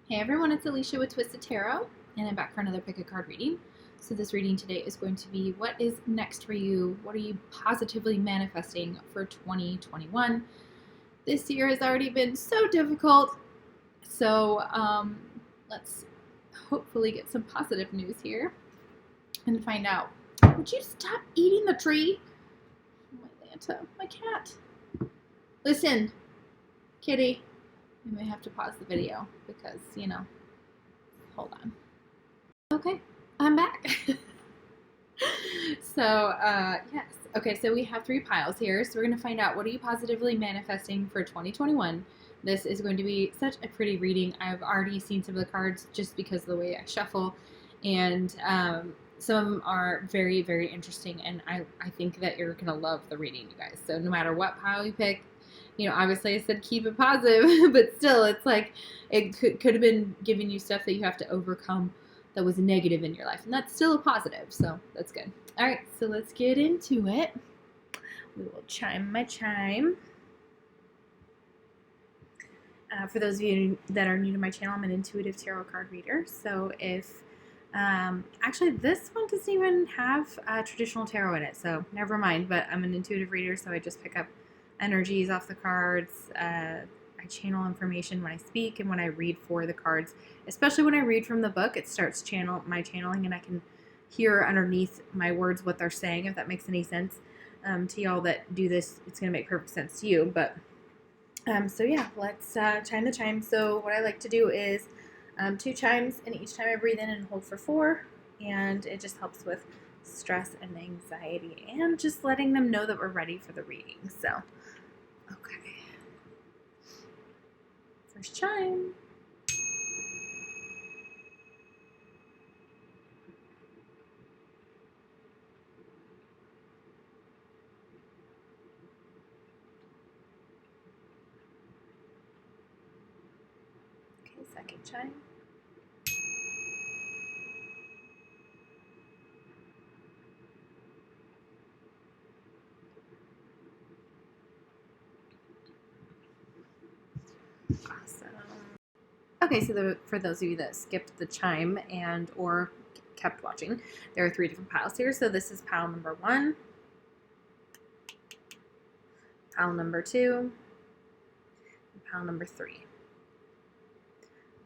Hey everyone, it's Alicia with Twisted Tarot, and I'm back for another pick a card reading. So this reading today is going to be what is next for you? What are you positively manifesting for 2021? This year has already been so difficult, so let's hopefully get some positive news here and find out. Would you stop eating the tree? My Lanta, my cat. Listen, kitty. We may have to pause the video because, hold on. Okay, I'm back. So, yes. Okay, so we have 3 piles here. So we're going to find out what are you positively manifesting for 2021. This is going to be such a pretty reading. I've already seen some of the cards just because of the way I shuffle. And some of them are very, very interesting. And I think that you're going to love the reading, you guys. So no matter what pile you pick, obviously I said keep it positive, but still, it's like it could have been giving you stuff that you have to overcome that was negative in your life, and that's still a positive, so that's good. All right, so let's get into it. We will chime my chime. For those of you that are new to my channel, I'm an intuitive tarot card reader, so if actually this one doesn't even have traditional tarot in it, so never mind, but I'm an intuitive reader, so I just pick up energies off the cards. I channel information when I speak and when I read for the cards. Especially when I read from the book, it starts my channeling, and I can hear underneath my words what they're saying, if that makes any sense. To y'all that do this, it's going to make perfect sense to you. But so yeah, let's chime the chime. So what I like to do is 2 chimes, and each time I breathe in and hold for 4, and it just helps with stress and anxiety and just letting them know that we're ready for the reading. So okay. First chime. Okay, second chime. Awesome. Okay, so for those of you that skipped the chime and or kept watching, there are 3 different piles here. So this is pile number 1, pile number 2, and pile number 3.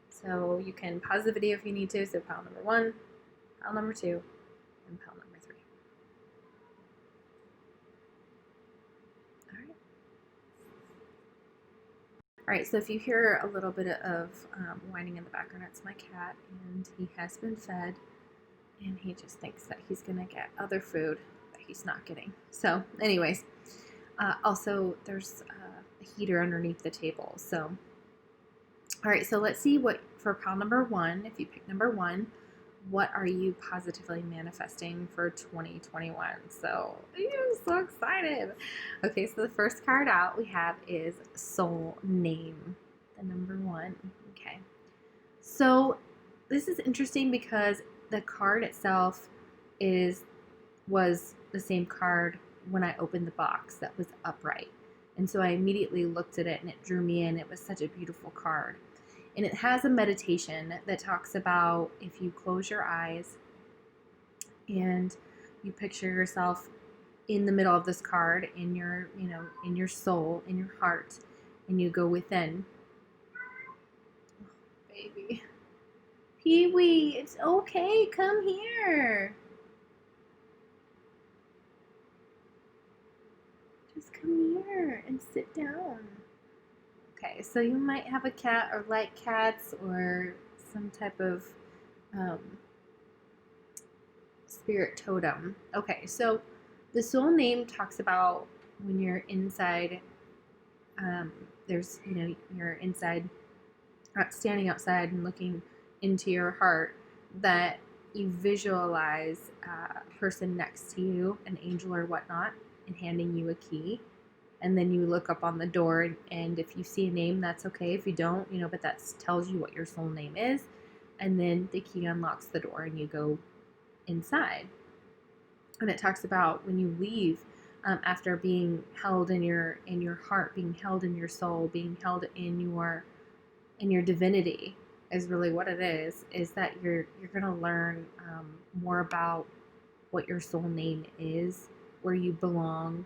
So you can pause the video if you need to. So pile number 1, pile number 2, and pile number 3. All right, so if you hear a little bit of whining in the background, it's my cat, and he has been fed, and he just thinks that he's going to get other food that he's not getting. So anyways, also there's a heater underneath the table. So, all right, so let's see what, for pile number 1, if you pick number 1, what are you positively manifesting for 2021? So, I'm so excited. Okay, so the first card out we have is Soul Name, the number 1. Okay, so this is interesting because the card itself was the same card when I opened the box that was upright. And so I immediately looked at it and it drew me in. It was such a beautiful card. And it has a meditation that talks about if you close your eyes and you picture yourself in the middle of this card, in your, in your soul, in your heart, and you go within. Oh, baby. Pee-wee, it's okay. Come here. Just come here and sit down. Okay, so you might have a cat or like cats or some type of spirit totem. Okay, so the soul name talks about when you're inside, you're inside, standing outside and looking into your heart, that you visualize a person next to you, an angel or whatnot, and handing you a key. And then you look up on the door, and if you see a name, that's okay. If you don't, but that tells you what your soul name is. And then the key unlocks the door, and you go inside. And it talks about when you leave, after being held in your heart, being held in your soul, being held in your divinity, is really what it is that you're going to learn more about what your soul name is, where you belong,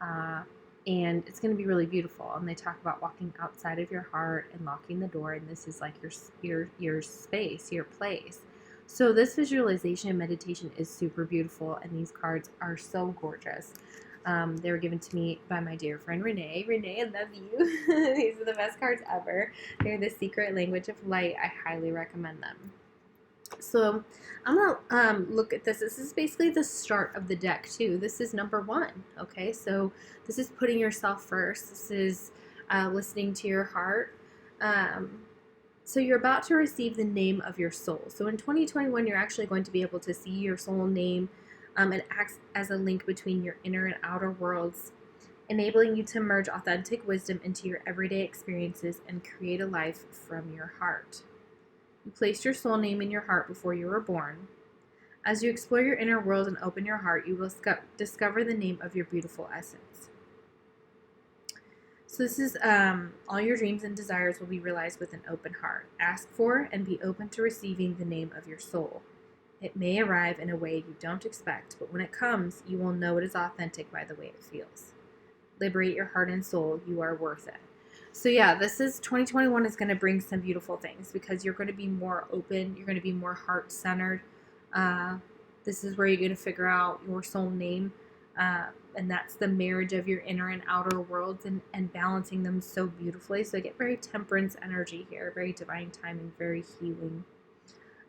and it's going to be really beautiful. And they talk about walking outside of your heart and locking the door, and this is like your space, your place. So this visualization and meditation is super beautiful, and these cards are so gorgeous. They were given to me by my dear friend Renee. Renee, I love you. These are the best cards ever. They're the secret language of light. I highly recommend them. So I'm going to look at this. This is basically the start of the deck too. This is number 1. Okay, so this is putting yourself first. This is listening to your heart. So you're about to receive the name of your soul. So in 2021, you're actually going to be able to see your soul name. It acts as a link between your inner and outer worlds, enabling you to merge authentic wisdom into your everyday experiences and create a life from your heart. You placed your soul name in your heart before you were born. As you explore your inner world and open your heart, you will discover the name of your beautiful essence. So this is all your dreams and desires will be realized with an open heart. Ask for and be open to receiving the name of your soul. It may arrive in a way you don't expect, but when it comes, you will know it is authentic by the way it feels. Liberate your heart and soul. You are worth it. So yeah, this is 2021 is going to bring some beautiful things because you're going to be more open. You're going to be more heart-centered. This is where you're going to figure out your soul name. And that's the marriage of your inner and outer worlds and balancing them so beautifully. So I get very temperance energy here, very divine timing, very healing.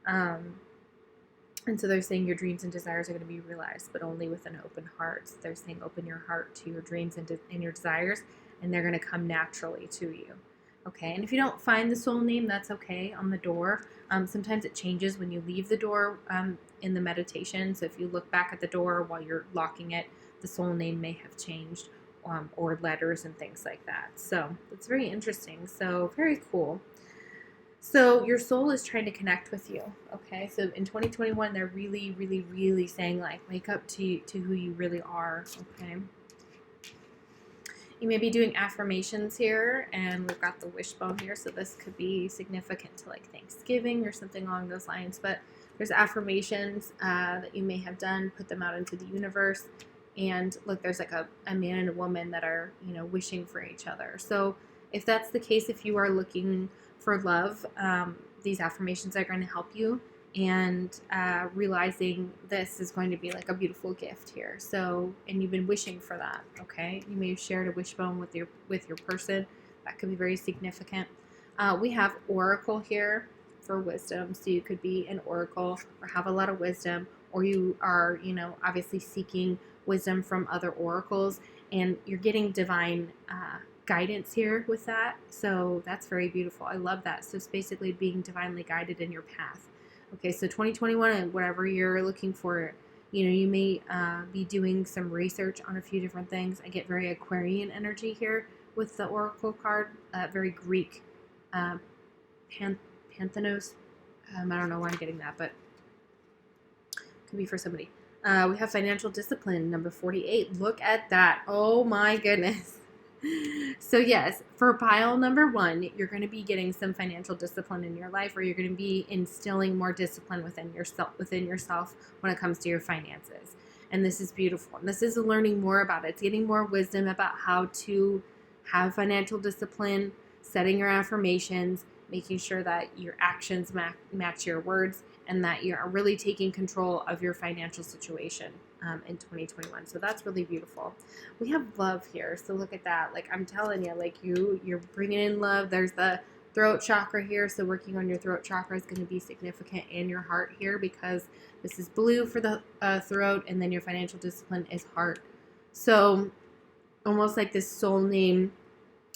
And so they're saying your dreams and desires are going to be realized, but only with an open heart. So they're saying open your heart to your dreams and your desires, and they're going to come naturally to you. Okay, and if you don't find the soul name, that's okay on the door. Sometimes it changes when you leave the door in the meditation. So if you look back at the door while you're locking it, the soul name may have changed, or letters and things like that. So it's very interesting. So very cool. So your soul is trying to connect with you, okay? So in 2021, they're really, really, really saying, like, wake up to who you really are, okay? You may be doing affirmations here, and we've got the wishbone here, so this could be significant to, like, Thanksgiving or something along those lines. But there's affirmations that you may have done, put them out into the universe, and look, there's like a man and a woman that are, wishing for each other. So if that's the case, if you are looking for love, these affirmations are going to help you, and realizing this is going to be like a beautiful gift here. So, and you've been wishing for that, okay? You may have shared a wishbone with your person. That could be very significant. We have oracle here for wisdom. So you could be an oracle or have a lot of wisdom, or you are, obviously seeking wisdom from other oracles, and you're getting divine guidance here with that. So that's very beautiful. I love that. So it's basically being divinely guided in your path. Okay, so 2021 and whatever you're looking for, you may be doing some research on a few different things. I get very Aquarian energy here with the oracle card, very Greek, Panthenos. I don't know why I'm getting that, but could be for somebody. We have financial discipline, number 48. Look at that. Oh my goodness. So yes, for pile number 1, you're going to be getting some financial discipline in your life, or you're going to be instilling more discipline within yourself when it comes to your finances. And this is beautiful. And this is learning more about it. It's getting more wisdom about how to have financial discipline, setting your affirmations, making sure that your actions match your words, and that you're really taking control of your financial situation in 2021. So that's really beautiful. We have love here. So look at that. Like, I'm telling you, like, you're bringing in love. There's the throat chakra here. So working on your throat chakra is going to be significant, in your heart here, because this is blue for the throat, and then your financial discipline is heart. So almost like this soul name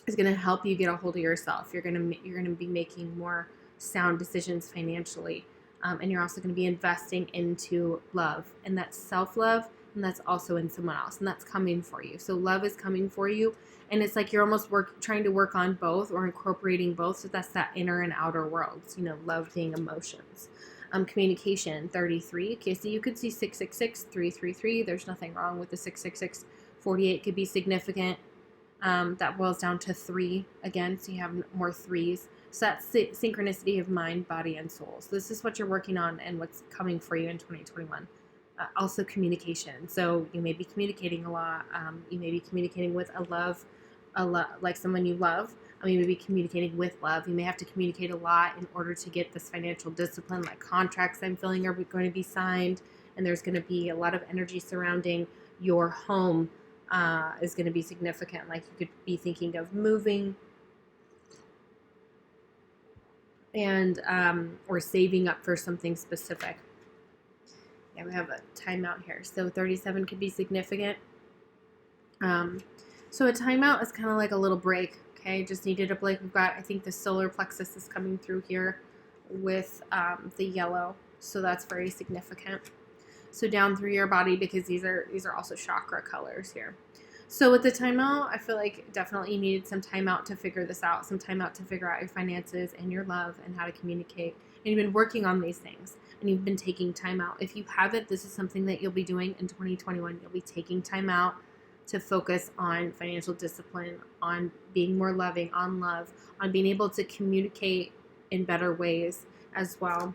is going to help you get a hold of yourself. You're going to be making more sound decisions financially. And you're also going to be investing into love, and that's self-love, and that's also in someone else, and that's coming for you. So love is coming for you, and it's like you're almost trying to work on both, or incorporating both. So that's that inner and outer worlds, love being emotions. Communication, 33. Okay, so you could see 666, 333. There's nothing wrong with the 666. 48 could be significant. That boils down to 3 again, so you have more 3s. So that's synchronicity of mind, body, and soul. So this is what you're working on and what's coming for you in 2021. Also communication. So you may be communicating a lot. You may be communicating with like someone you love. You may be communicating with love. You may have to communicate a lot in order to get this financial discipline, like contracts I'm feeling are going to be signed. And there's going to be a lot of energy surrounding your home is going to be significant. Like you could be thinking of moving and or saving up for something specific. Yeah, we have a timeout here. So 37 could be significant. So a timeout is kind of like a little break. Okay, just needed a break. We've got, I think the solar plexus is coming through here with the yellow. So that's very significant. So down through your body, because these are also chakra colors here. So with the timeout, I feel like definitely you needed some time out to figure this out, some time out to figure out your finances and your love and how to communicate. And you've been working on these things and you've been taking time out. If you haven't, this is something that you'll be doing in 2021. You'll be taking time out to focus on financial discipline, on being more loving, on love, on being able to communicate in better ways as well.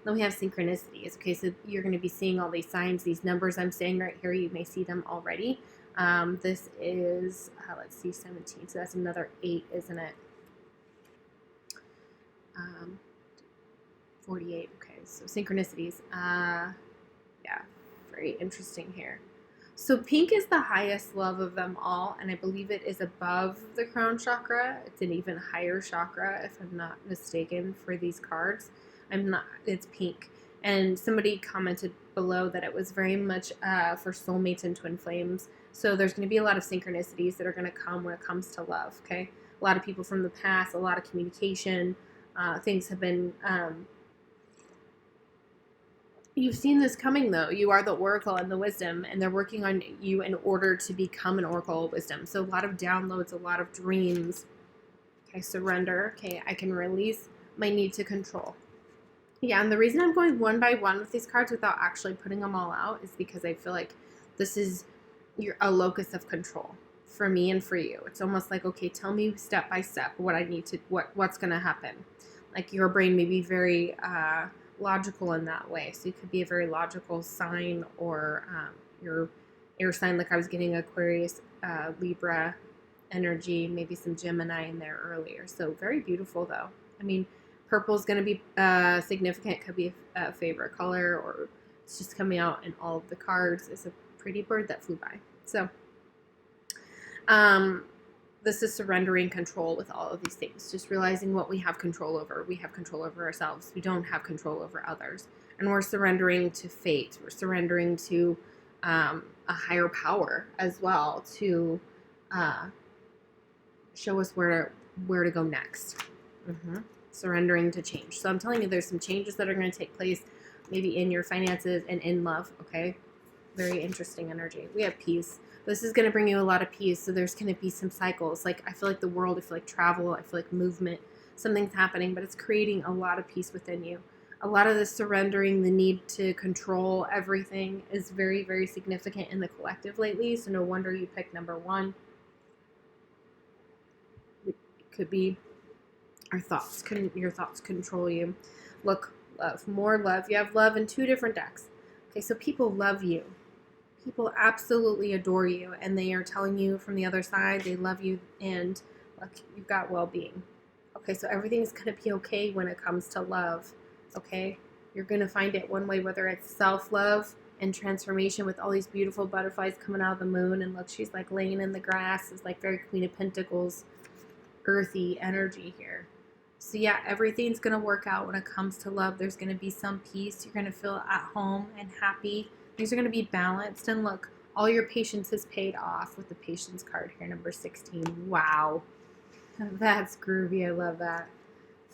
Then we have synchronicities. Okay, so you're going to be seeing all these signs, these numbers I'm saying right here. You may see them already. This is, let's see, 17. So that's another 8, isn't it? 48. Okay, so synchronicities. Yeah, very interesting here. So pink is the highest love of them all, and I believe it is above the crown chakra. It's an even higher chakra, if I'm not mistaken, for these cards. It's pink. And somebody commented below that it was very much for soulmates and twin flames. So there's going to be a lot of synchronicities that are going to come when it comes to love, okay? A lot of people from the past, a lot of communication. Things have been... You've seen this coming, though. You are the oracle and the wisdom, and they're working on you in order to become an oracle of wisdom. So a lot of downloads, a lot of dreams. Okay, surrender. Okay, I can release my need to control. Yeah, and the reason I'm going one by one with these cards without actually putting them all out is because I feel like this is a locus of control for me and for you. It's almost like, okay, tell me step by step what I need to, what's going to happen. Like your brain may be very logical in that way. So you could be a very logical sign, or your air sign, like I was getting Aquarius, Libra energy, maybe some Gemini in there earlier. So very beautiful, though. I mean, purple is going to be significant. Could be a favorite color, or it's just coming out in all of the cards. It's a pretty bird that flew by. So this is surrendering control with all of these things. Just realizing what we have control over. We have control over ourselves. We don't have control over others. And we're surrendering to fate. We're surrendering to a higher power as well to show us where to go next. Surrendering to change. So I'm telling you, there's some changes that are going to take place, maybe in your finances and in love. Okay, very interesting energy. We have peace. This is going to bring you a lot of peace. So there's going to be some cycles. Like I feel like the world, I feel like travel, I feel like movement. Something's happening, but it's creating a lot of peace within you. A lot of the surrendering, the need to control everything is very, very significant in the collective lately. So no wonder you picked number 1. It could be your thoughts control you. Look, love, more love. You have love in 2 different decks. Okay, so people love you. People absolutely adore you, and they are telling you from the other side they love you, and look, you've got well-being. Okay, so everything's going to be okay when it comes to love. Okay, you're going to find it one way, whether it's self-love and transformation with all these beautiful butterflies coming out of the moon, and look, she's like laying in the grass. It's like very Queen of Pentacles, earthy energy here. So yeah, everything's going to work out when it comes to love. There's going to be some peace. You're going to feel at home and happy. Things are going to be balanced. And look, all your patience is paid off with the patience card here, number 16. Wow. That's groovy. I love that.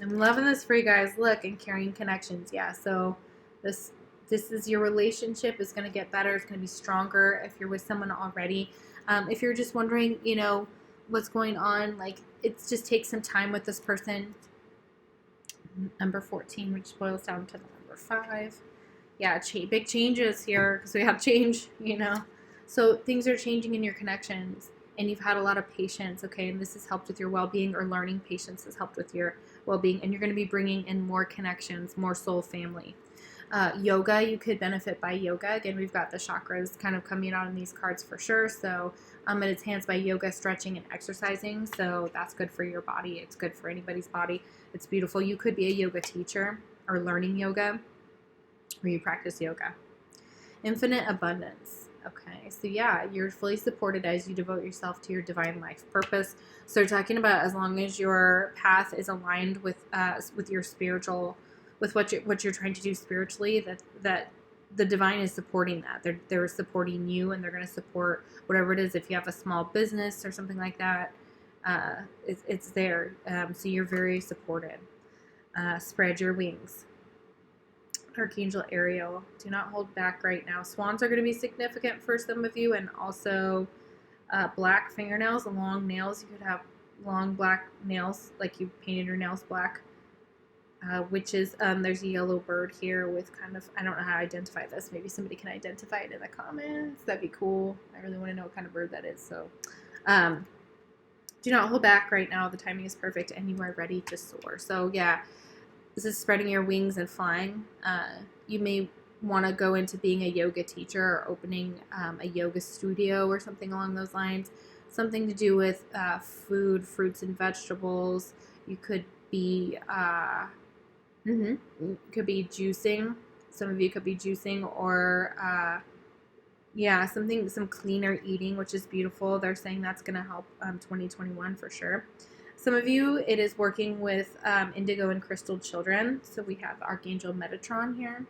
I'm loving this for you guys. Look, and carrying connections. Yeah, so this is your relationship is going to get better. It's going to be stronger if you're with someone already. If you're just wondering, you know, what's going on, like, it's just take some time with this person. Number 14, which boils down to the number 5. Yeah, big changes here because we have change, you know. So things are changing in your connections, and you've had a lot of patience, okay, and this has helped with your well-being, or learning patience has helped with your well-being, and you're going to be bringing in more connections, more soul family. Yoga, you could benefit by yoga. Again, we've got the chakras kind of coming out in these cards for sure. So it enhanced by yoga, stretching, and exercising. So that's good for your body. It's good for anybody's body. It's beautiful. You could be a yoga teacher or learning yoga, or you practice yoga. Infinite abundance. Okay, so yeah, you're fully supported as you devote yourself to your divine life purpose. So we're talking about as long as your path is aligned with your spiritual, with what you're trying to do spiritually, that the divine is supporting that. They're supporting you, and they're going to support whatever it is. If you have a small business or something like that, it's there. So you're very supported. Spread your wings. Archangel Ariel, do not hold back right now. Swans are going to be significant for some of you, and also black fingernails, long nails. You could have long black nails, like you painted your nails black. Witches, there's a yellow bird here with kind of, I don't know how to identify this. Maybe somebody can identify it in the comments. That'd be cool. I really want to know what kind of bird that is. So do not hold back right now. The timing is perfect, and you are ready to soar. So yeah, this is spreading your wings and flying. You may want to go into being a yoga teacher, or opening a yoga studio or something along those lines. Something to do with food, fruits and vegetables. You could be could be juicing. Some of you could be juicing, or some cleaner eating, which is beautiful. They're saying that's going to help 2021 for sure. Some of you, it is working with indigo and crystal children. So we have Archangel Metatron here.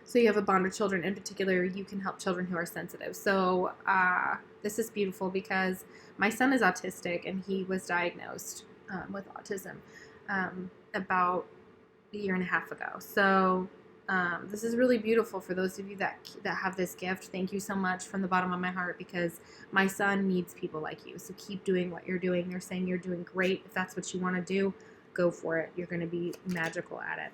So you have a bond with children. In particular, you can help children who are sensitive. So this is beautiful because my son is autistic, and he was diagnosed with autism about a year and a half ago. So this is really beautiful for those of you that have this gift. Thank you so much from the bottom of my heart, because my son needs people like you. So keep doing what you're doing. They're saying you're doing great. If that's what you want to do, go for it. You're going to be magical at it.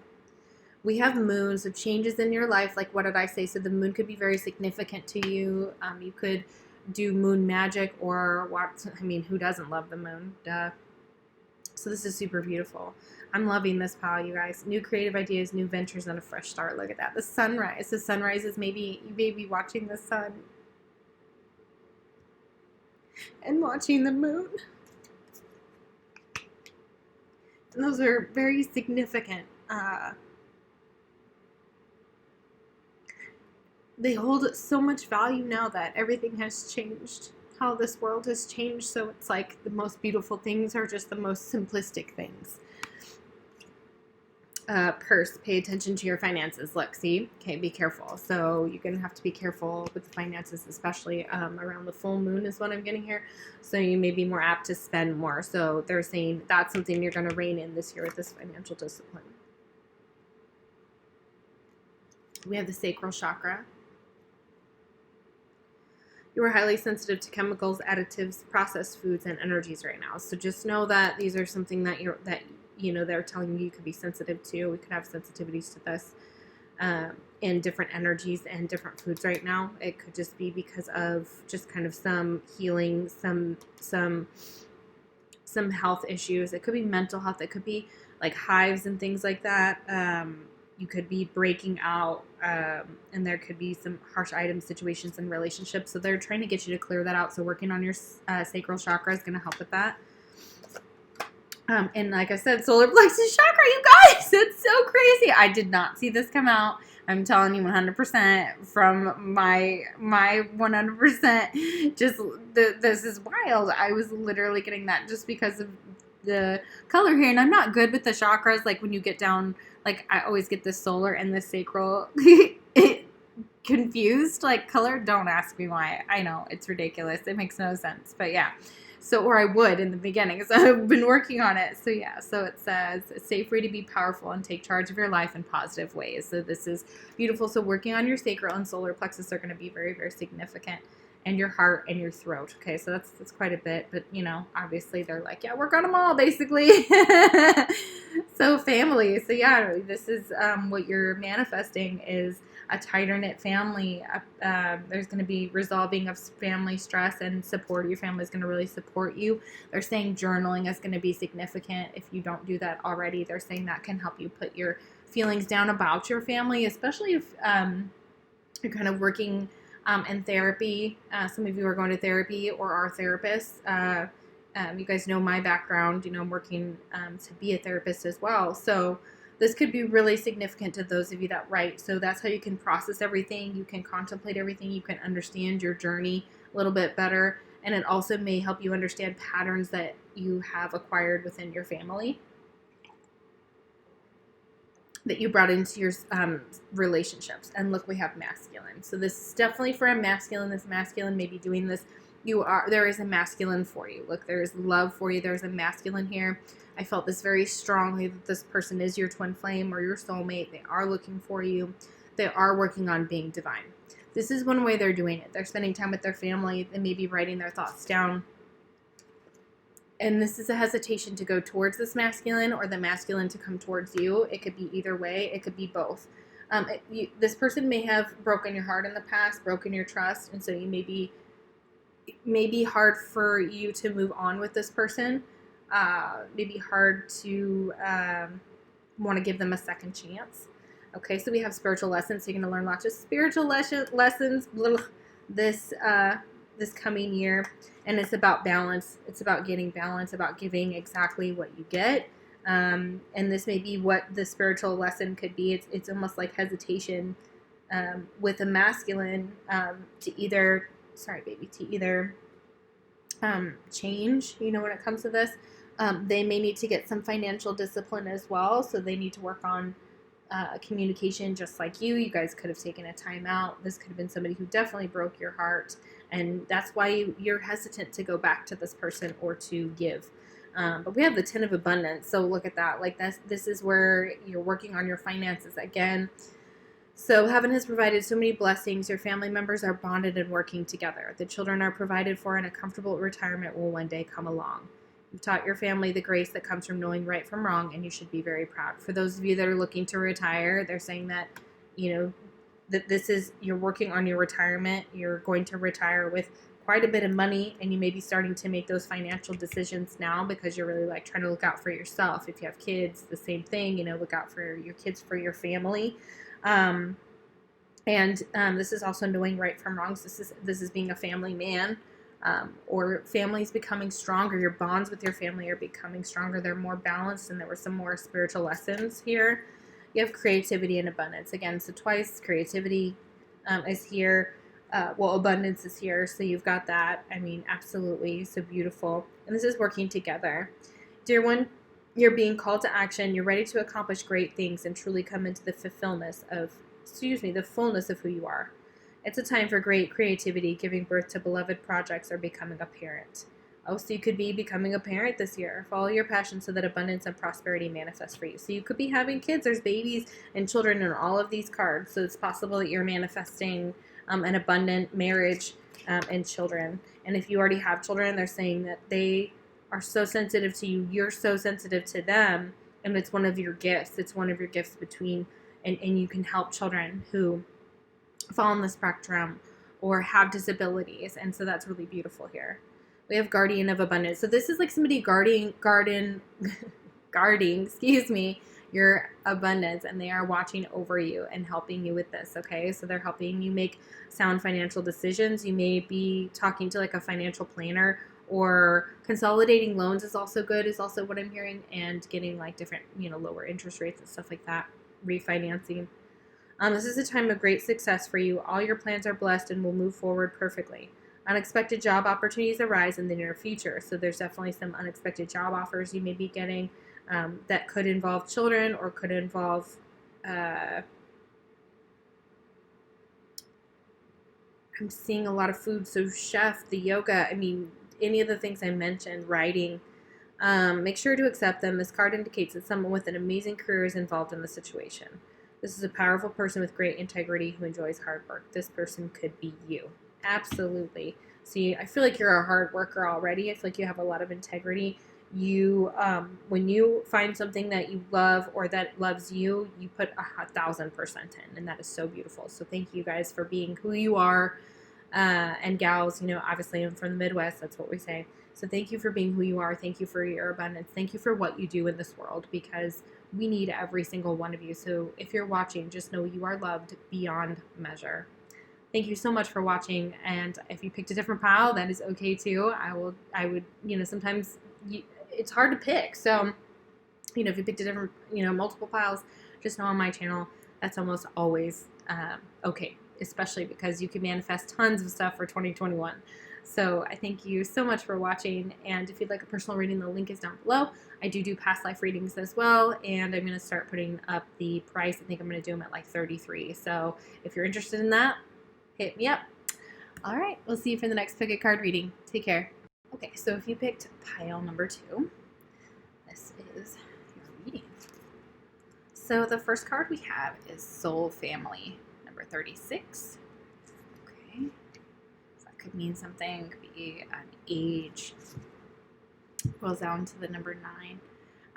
We have moon, so changes in your life. Like, what did I say? So the moon could be very significant to you. You could do moon magic, or what? I mean, who doesn't love the moon? Duh. So this is super beautiful. I'm loving this pile, you guys. New creative ideas, new ventures, and a fresh start. Look at that. The sunrise. The sunrise is maybe you may be watching the sun and watching the moon. And those are very significant. They hold so much value now that everything has changed. How this world has changed, so it's like the most beautiful things are just the most simplistic things. Purse, pay attention to your finances. Look, see? Okay, be careful. So you're going to have to be careful with the finances, especially around the full moon is what I'm getting here. So you may be more apt to spend more. So they're saying that's something you're going to rein in this year with this financial discipline. We have the sacral chakra. You are highly sensitive to chemicals, additives, processed foods, and energies right now. So just know that these are something that they're telling you could be sensitive to. We could have sensitivities to this in different energies and different foods right now. It could just be because of just kind of some healing, some health issues. It could be mental health. It could be like hives and things like that. You could be breaking out, and there could be some harsh item situations in relationships. So they're trying to get you to clear that out. So working on your sacral chakra is going to help with that. And like I said, solar plexus chakra, you guys, it's so crazy. I did not see this come out. I'm telling you 100% from my 100%. This is wild. I was literally getting that just because of the color here. And I'm not good with the chakras. Like when you get down, like I always get the solar and the sacral confused. Like color, don't ask me why. I know, it's ridiculous. It makes no sense. But yeah. So, or I would in the beginning. So I've been working on it. So yeah, so it says, stay free to be powerful and take charge of your life in positive ways. So this is beautiful. So working on your sacral and solar plexus are going to be very, very significant. And your heart and your throat. Okay, so that's quite a bit. But, you know, obviously they're like, yeah, work on them all, basically. So family. So yeah, this is what you're manifesting is a tighter knit family. There's going to be resolving of family stress and support. Your family is going to really support you. They're saying journaling is going to be significant if you don't do that already. They're saying that can help you put your feelings down about your family, especially if you're kind of working in therapy. Some of you are going to therapy or are therapists. You guys know my background. I'm working to be a therapist as well. So this could be really significant to those of you that write. So that's how you can process everything. You can contemplate everything. You can understand your journey a little bit better. And it also may help you understand patterns that you have acquired within your family that you brought into your relationships. And look, we have masculine. So this is definitely for a masculine. This masculine may be doing this. There is a masculine for you. Look, there is love for you. There's a masculine here. I felt this very strongly that this person is your twin flame or your soulmate. They are looking for you. They are working on being divine. This is one way they're doing it. They're spending time with their family. They may be writing their thoughts down. And this is a hesitation to go towards this masculine or the masculine to come towards you. It could be either way. It could be both. This person may have broken your heart in the past, broken your trust, and so it may be hard for you to move on with this person. Maybe hard to want to give them a second chance. Okay, so we have spiritual lessons. So you're going to learn lots of spiritual lessons this coming year. And it's about balance. It's about getting balance, about giving exactly what you get. And this may be what the spiritual lesson could be. It's almost like hesitation with a masculine to either change, when it comes to this. They may need to get some financial discipline as well. So they need to work on communication just like you. You guys could have taken a time out. This could have been somebody who definitely broke your heart. And that's why you're hesitant to go back to this person or to give. But we have the 10 of abundance. So look at that. Like this is where you're working on your finances again. So heaven has provided so many blessings. Your family members are bonded and working together. The children are provided for, and a comfortable retirement will one day come along. You've taught your family the grace that comes from knowing right from wrong, and you should be very proud. For those of you that are looking to retire, they're saying that, that you're working on your retirement. You're going to retire with quite a bit of money, and you may be starting to make those financial decisions now because you're really trying to look out for yourself. If you have kids, the same thing, look out for your kids, for your family. This is also knowing right from wrong. So this is being a family man. Or families becoming stronger. Your bonds with your family are becoming stronger. They're more balanced, and there were some more spiritual lessons here. You have creativity and abundance. Again, so twice creativity is here. Abundance is here. So you've got that. Absolutely. So beautiful. And this is working together. Dear one, you're being called to action. You're ready to accomplish great things and truly come into the fullness of who you are. It's a time for great creativity, giving birth to beloved projects, or becoming a parent. Oh, so you could be becoming a parent this year. Follow your passion so that abundance and prosperity manifest for you. So you could be having kids. There's babies and children in all of these cards. So it's possible that you're manifesting an abundant marriage and children. And if you already have children, they're saying that they are so sensitive to you. You're so sensitive to them. And it's one of your gifts. It's one of your gifts and you can help children who fall on the spectrum or have disabilities. And so that's really beautiful here. We have guardian of abundance. So this is like somebody guarding your abundance, and they are watching over you and helping you with this. Okay. So they're helping you make sound financial decisions. You may be talking to a financial planner, or consolidating loans is also good, is also what I'm hearing, and getting different, lower interest rates and stuff like that, refinancing. This is a time of great success for you. All your plans are blessed and will move forward perfectly. Unexpected job opportunities arise in the near future. So there's definitely some unexpected job offers you may be getting that could involve children, or could involve I'm seeing a lot of food. So chef, the yoga, any of the things I mentioned, writing. Make sure to accept them. This card indicates that someone with an amazing career is involved in the situation. This is a powerful person with great integrity who enjoys hard work. This person could be you. Absolutely. See, I feel like you're a hard worker already. I feel like you have a lot of integrity. You, when you find something that you love or that loves you, you put 1,000% in, and that is so beautiful. So thank you guys for being who you are, and gals. Obviously I'm from the Midwest. That's what we say. So thank you for being who you are. Thank you for your abundance. Thank you for what you do in this world, because we need every single one of you. So if you're watching, just know you are loved beyond measure. Thank you so much for watching. And if you picked a different pile, that is okay too. I would, sometimes it's hard to pick. So, if you picked a different, multiple piles, just know on my channel, that's almost always okay, especially because you can manifest tons of stuff for 2021. So I thank you so much for watching. And if you'd like a personal reading, the link is down below. I do past life readings as well. And I'm going to start putting up the price. I think I'm going to do them at like $33. So if you're interested in that, hit me up. All right. We'll see you for the next Puckett card reading. Take care. Okay. So if you picked pile number 2, this is your reading. So the first card we have is Soul Family, number 36. Okay. Could mean something, could be an age, goes down to the number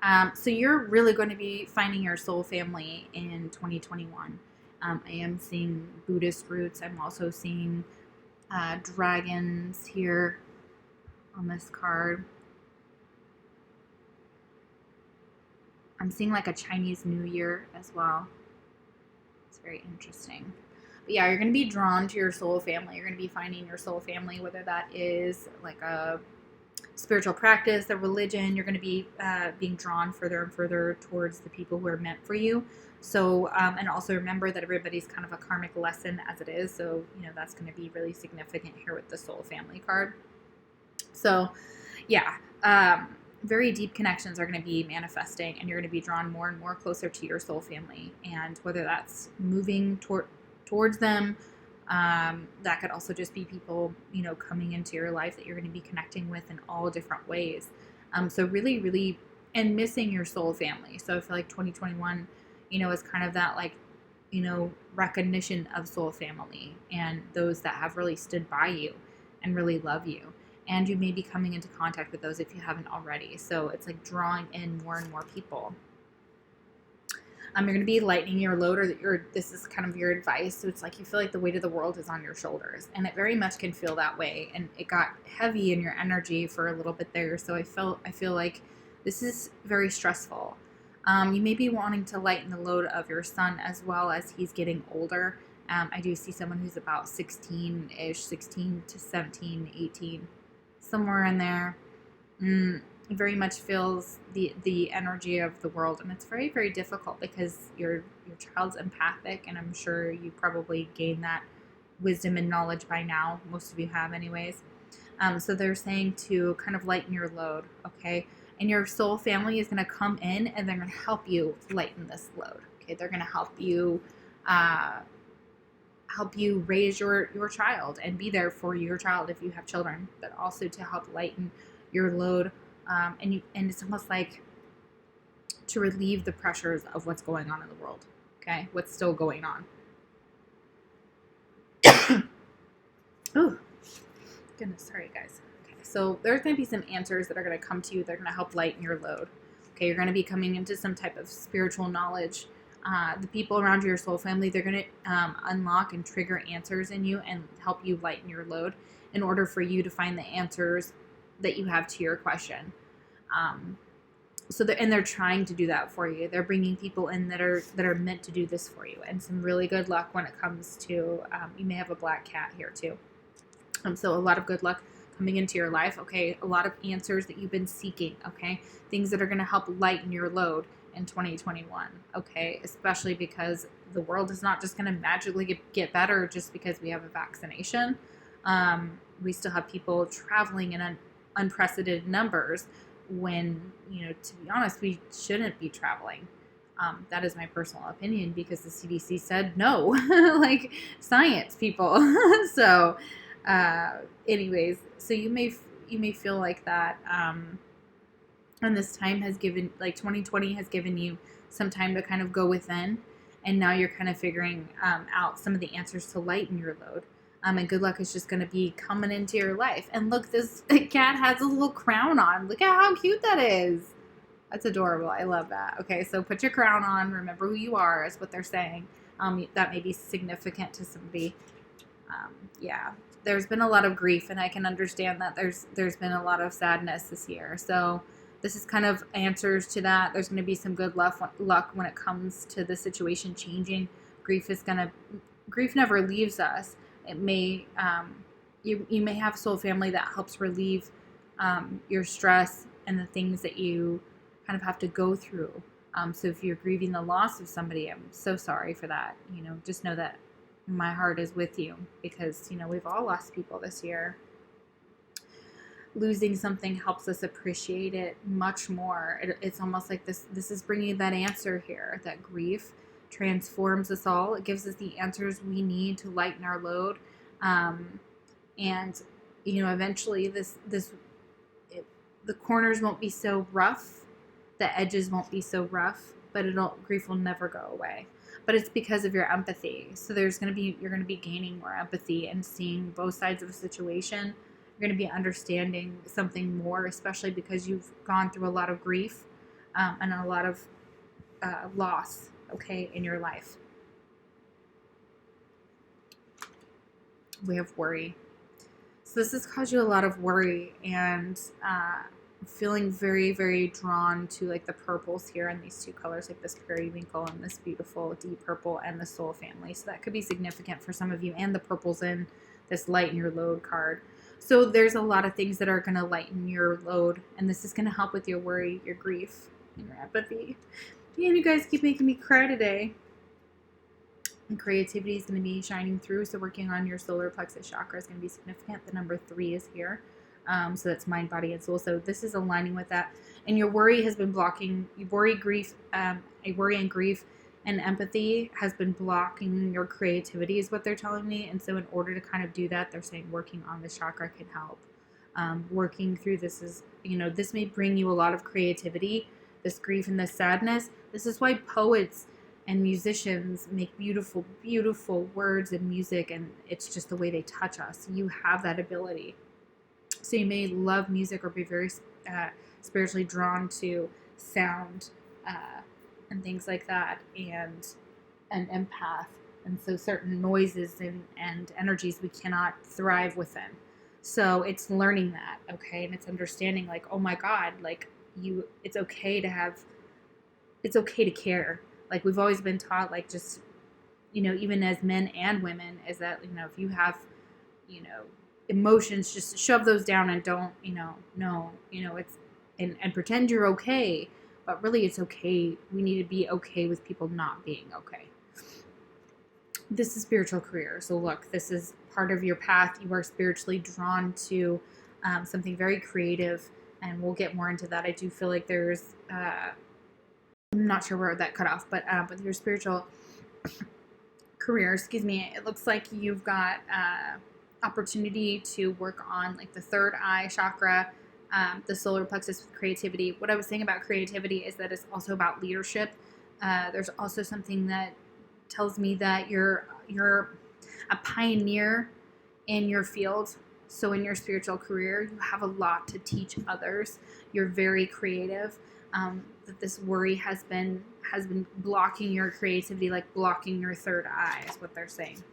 9. So you're really going to be finding your soul family in 2021. I am seeing Buddhist roots. I'm also seeing dragons here on this card. I'm seeing like a Chinese New Year as well. It's very interesting. But yeah, you're going to be drawn to your soul family. You're going to be finding your soul family, whether that is like a spiritual practice, a religion. You're going to be being drawn further and further towards the people who are meant for you. So, and also remember that everybody's kind of a karmic lesson as it is. So, that's going to be really significant here with the soul family card. So, yeah, very deep connections are going to be manifesting, and you're going to be drawn more and more closer to your soul family. And whether that's moving towards them, that could also just be people, coming into your life that you're going to be connecting with in all different ways. So really, really, and missing your soul family. So I feel like 2021, is kind of that like, recognition of soul family and those that have really stood by you and really love you. And you may be coming into contact with those if you haven't already. So it's like drawing in more and more people. You're going to be lightening your load, or this is kind of your advice. So it's like you feel like the weight of the world is on your shoulders, and it very much can feel that way. And it got heavy in your energy for a little bit there. So I feel like this is very stressful. You may be wanting to lighten the load of your son as well as he's getting older. I do see someone who's about 16-ish, 16 to 17, 18, somewhere in there. Very much feels the energy of the world, and it's very, very difficult because your child's empathic, and I'm sure you probably gained that wisdom and knowledge by now. Most of you have anyways. So they're saying to kind of lighten your load, okay? And your soul family is going to come in, and they're going to help you lighten this load, okay? They're going to help you raise your child and be there for your child if you have children, but also to help lighten your load. And it's almost like to relieve the pressures of what's going on in the world, okay? What's still going on. Oh, goodness, sorry guys. Okay, so there's going to be some answers that are going to come to you that are going to help lighten your load. Okay, you're going to be coming into some type of spiritual knowledge. The people around your soul family, they're going to unlock and trigger answers in you and help you lighten your load in order for you to find the answers that you have to your question. They're trying to do that for you. They're bringing people in that are meant to do this for you, and some really good luck when it comes to, you may have a black cat here too. So a lot of good luck coming into your life. Okay. A lot of answers that you've been seeking. Okay. Things that are going to help lighten your load in 2021. Okay. Especially because the world is not just going to magically get better just because we have a vaccination. We still have people traveling in unprecedented numbers when, to be honest, we shouldn't be traveling. That is my personal opinion because the CDC said no, like science people. So, anyways, so you may feel like that. And this time has given, like 2020 has given you some time to kind of go within, and now you're kind of figuring out some of the answers to lighten your load. And good luck is just going to be coming into your life. And look, this cat has a little crown on. Look at how cute that is. That's adorable. I love that. Okay, so put your crown on. Remember who you are, is what they're saying. That may be significant to somebody. Yeah, there's been a lot of grief, and I can understand that there's been a lot of sadness this year. So this is kind of answers to that. There's going to be some good luck when it comes to the situation changing. Grief never leaves us. It may, you may have a soul family that helps relieve your stress and the things that you kind of have to go through. So if you're grieving the loss of somebody, I'm so sorry for that. Just know that my heart is with you, because, we've all lost people this year. Losing something helps us appreciate it much more. It's almost like this is bringing that answer here, that grief transforms us all. It gives us the answers we need to lighten our load. And, eventually the corners won't be so rough. The edges won't be so rough, but grief will never go away. But it's because of your empathy. So you're going to be gaining more empathy and seeing both sides of a situation. You're going to be understanding something more, especially because you've gone through a lot of grief and a lot of loss, okay, in your life. We have worry. So this has caused you a lot of worry, and feeling very, very drawn to like the purples here and these two colors, like this periwinkle and this beautiful deep purple and the soul family. So that could be significant for some of you, and the purples in this lighten your load card. So there's a lot of things that are going to lighten your load, and this is going to help with your worry, your grief, and your empathy. And you guys keep making me cry today. And creativity is going to be shining through. So working on your solar plexus chakra is going to be significant. The number 3 is here. So that's mind, body, and soul. So this is aligning with that. And your worry has been blocking, worry and grief and empathy has been blocking your creativity, is what they're telling me. And so in order to kind of do that, they're saying working on this chakra can help. Working through this is, this may bring you a lot of creativity, this grief and this sadness. This is why poets and musicians make beautiful, beautiful words and music, and it's just the way they touch us. You have that ability. So you may love music or be very spiritually drawn to sound and things like that, and an empath. And so certain noises and energies we cannot thrive within. So it's learning that, okay? And it's understanding like, oh my God, like it's okay to care. Like we've always been taught, like just, even as men and women, is that, if you have, emotions, just shove those down and don't, it's, and pretend you're okay. But really it's okay. We need to be okay with people not being okay. This is spiritual career. So look, this is part of your path. You are spiritually drawn to something very creative, and we'll get more into that. I do feel like there's, I'm not sure where that cut off, but your spiritual career, it looks like you've got opportunity to work on like the third eye chakra, the solar plexus with creativity. What I was saying about creativity is that it's also about leadership. There's also something that tells me that you're a pioneer in your field. So in your spiritual career, you have a lot to teach others. You're very creative. That this worry has been blocking your creativity, like blocking your third eye, is what they're saying.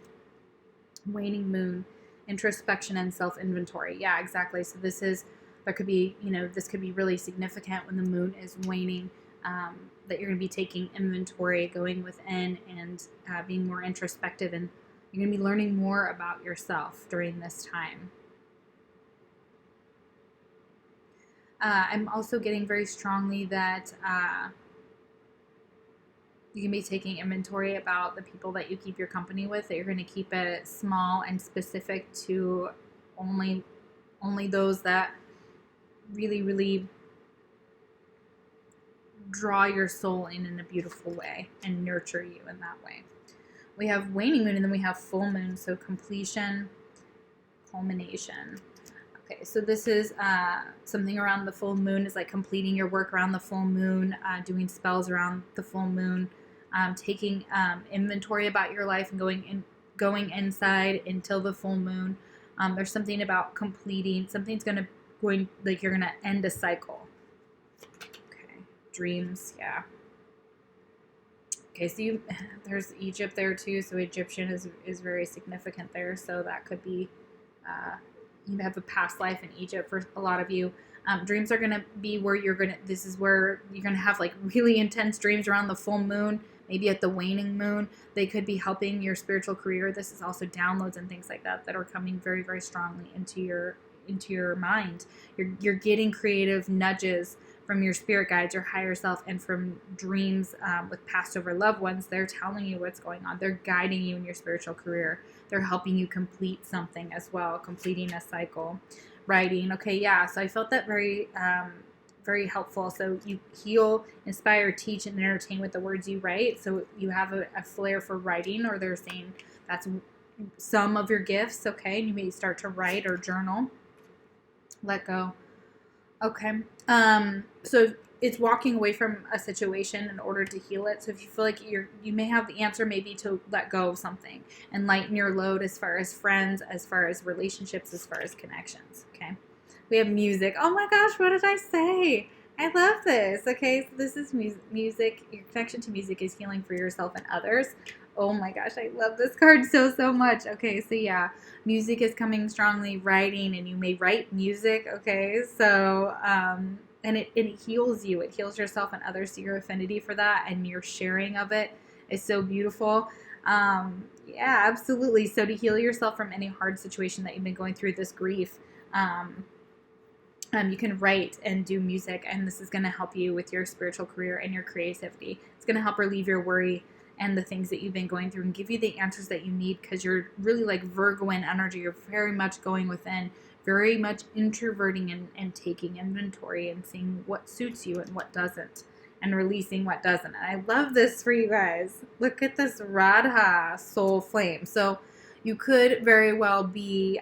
Waning moon, introspection and self-inventory. Yeah, exactly. So this could be really significant when the moon is waning, that you're going to be taking inventory, going within, and being more introspective, and you're going to be learning more about yourself during this time. I'm also getting very strongly that you can be taking inventory about the people that you keep your company with, that you're going to keep it small and specific to only those that really, really draw your soul in a beautiful way and nurture you in that way. We have waning moon, and then we have full moon, so completion, culmination. Okay, so this is something around the full moon, is like completing your work around the full moon, doing spells around the full moon, taking inventory about your life and going going inside until the full moon. There's something about completing. Something's like you're gonna end a cycle. Okay, dreams, yeah. Okay, so there's Egypt there too. So Egyptian is very significant there. So that could be you have a past life in Egypt for a lot of you. Dreams are going to be where this is where you're going to have like really intense dreams around the full moon, maybe at the waning moon. They could be helping your spiritual career. This is also downloads and things like that are coming very, very strongly into your mind. You're getting creative nudges from your spirit guides, your higher self, and from dreams with past over loved ones. They're telling you what's going on. They're guiding you in your spiritual career. They're helping you complete something as well, completing a cycle. Writing. Okay, yeah. So I felt that very, very helpful. So you heal, inspire, teach, and entertain with the words you write. So you have a flair for writing, or they're saying that's some of your gifts. Okay, and you may start to write or journal. Let go. Okay. So it's walking away from a situation in order to heal it. So if you feel like you may have the answer maybe to let go of something and lighten your load as far as friends, as far as relationships, as far as connections. Okay. We have music. Oh my gosh, what did I say? I love this. Okay. So this is music. Your connection to music is healing for yourself and others. Oh my gosh, I love this card so much. Okay, so yeah, music is coming strongly, writing, and you may write music, okay? So, and it heals you. It heals yourself and others, so your affinity for that and your sharing of it is so beautiful. Yeah, absolutely. So to heal yourself from any hard situation that you've been going through, this grief, you can write and do music, and this is going to help you with your spiritual career and your creativity. It's going to help relieve your worry and the things that you've been going through and give you the answers that you need, because you're really like Virgoan energy. You're very much going within, very much introverting and taking inventory and seeing what suits you and what doesn't, and releasing what doesn't. And I love this for you guys. Look at this Radha soul flame. So you could very well be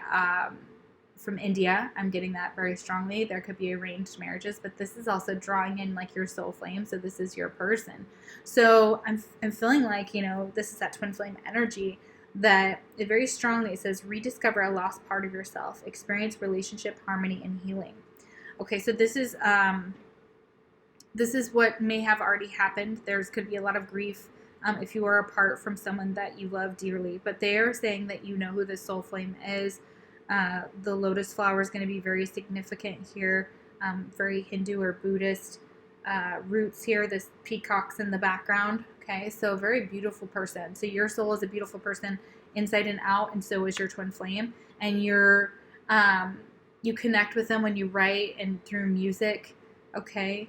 from India. I'm getting that very strongly. There could be arranged marriages, but this is also drawing in like your soul flame. So this is your person. So I'm feeling like, this is that twin flame energy that it very strongly, it says, rediscover a lost part of yourself, experience relationship, harmony, and healing. Okay. So this is what may have already happened. Could be a lot of grief if you are apart from someone that you love dearly, but they are saying that you know who this soul flame is. The lotus flower is going to be very significant here, very Hindu or Buddhist roots here. This peacock's in the background. Okay, so very beautiful person. So your soul is a beautiful person inside and out, and so is your twin flame. And you connect with them when you write and through music. Okay,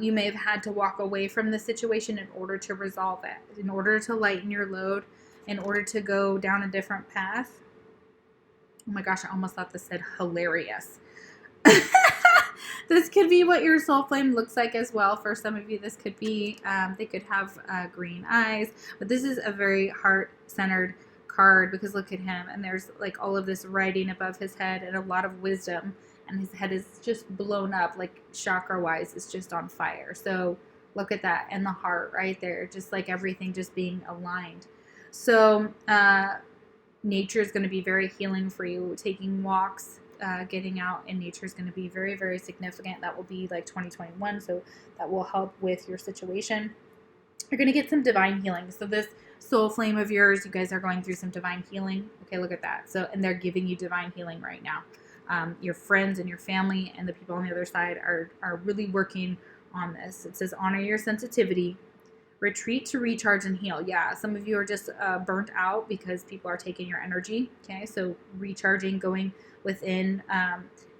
you may have had to walk away from the situation in order to resolve it, in order to lighten your load, in order to go down a different path. Oh my gosh, I almost thought this said hilarious. This could be what your soul flame looks like as well. For some of you, this could be, they could have green eyes. But this is a very heart-centered card, because look at him. And there's like all of this writing above his head and a lot of wisdom. And his head is just blown up, like chakra-wise, it's just on fire. So look at that. And the heart right there, just like everything just being aligned. So, nature is going to be very healing for you. Taking walks, getting out in nature is going to be very, very significant. That will be like 2021, so that will help with your situation. You're going to get some divine healing. So this soul flame of yours, you guys are going through some divine healing. Okay, look at that. So, and they're giving you divine healing right now. Your friends and your family and the people on the other side are really working on this. It says, honor your sensitivity. Retreat to recharge and heal. Yeah, some of you are just burnt out because people are taking your energy. Okay, so recharging, going within,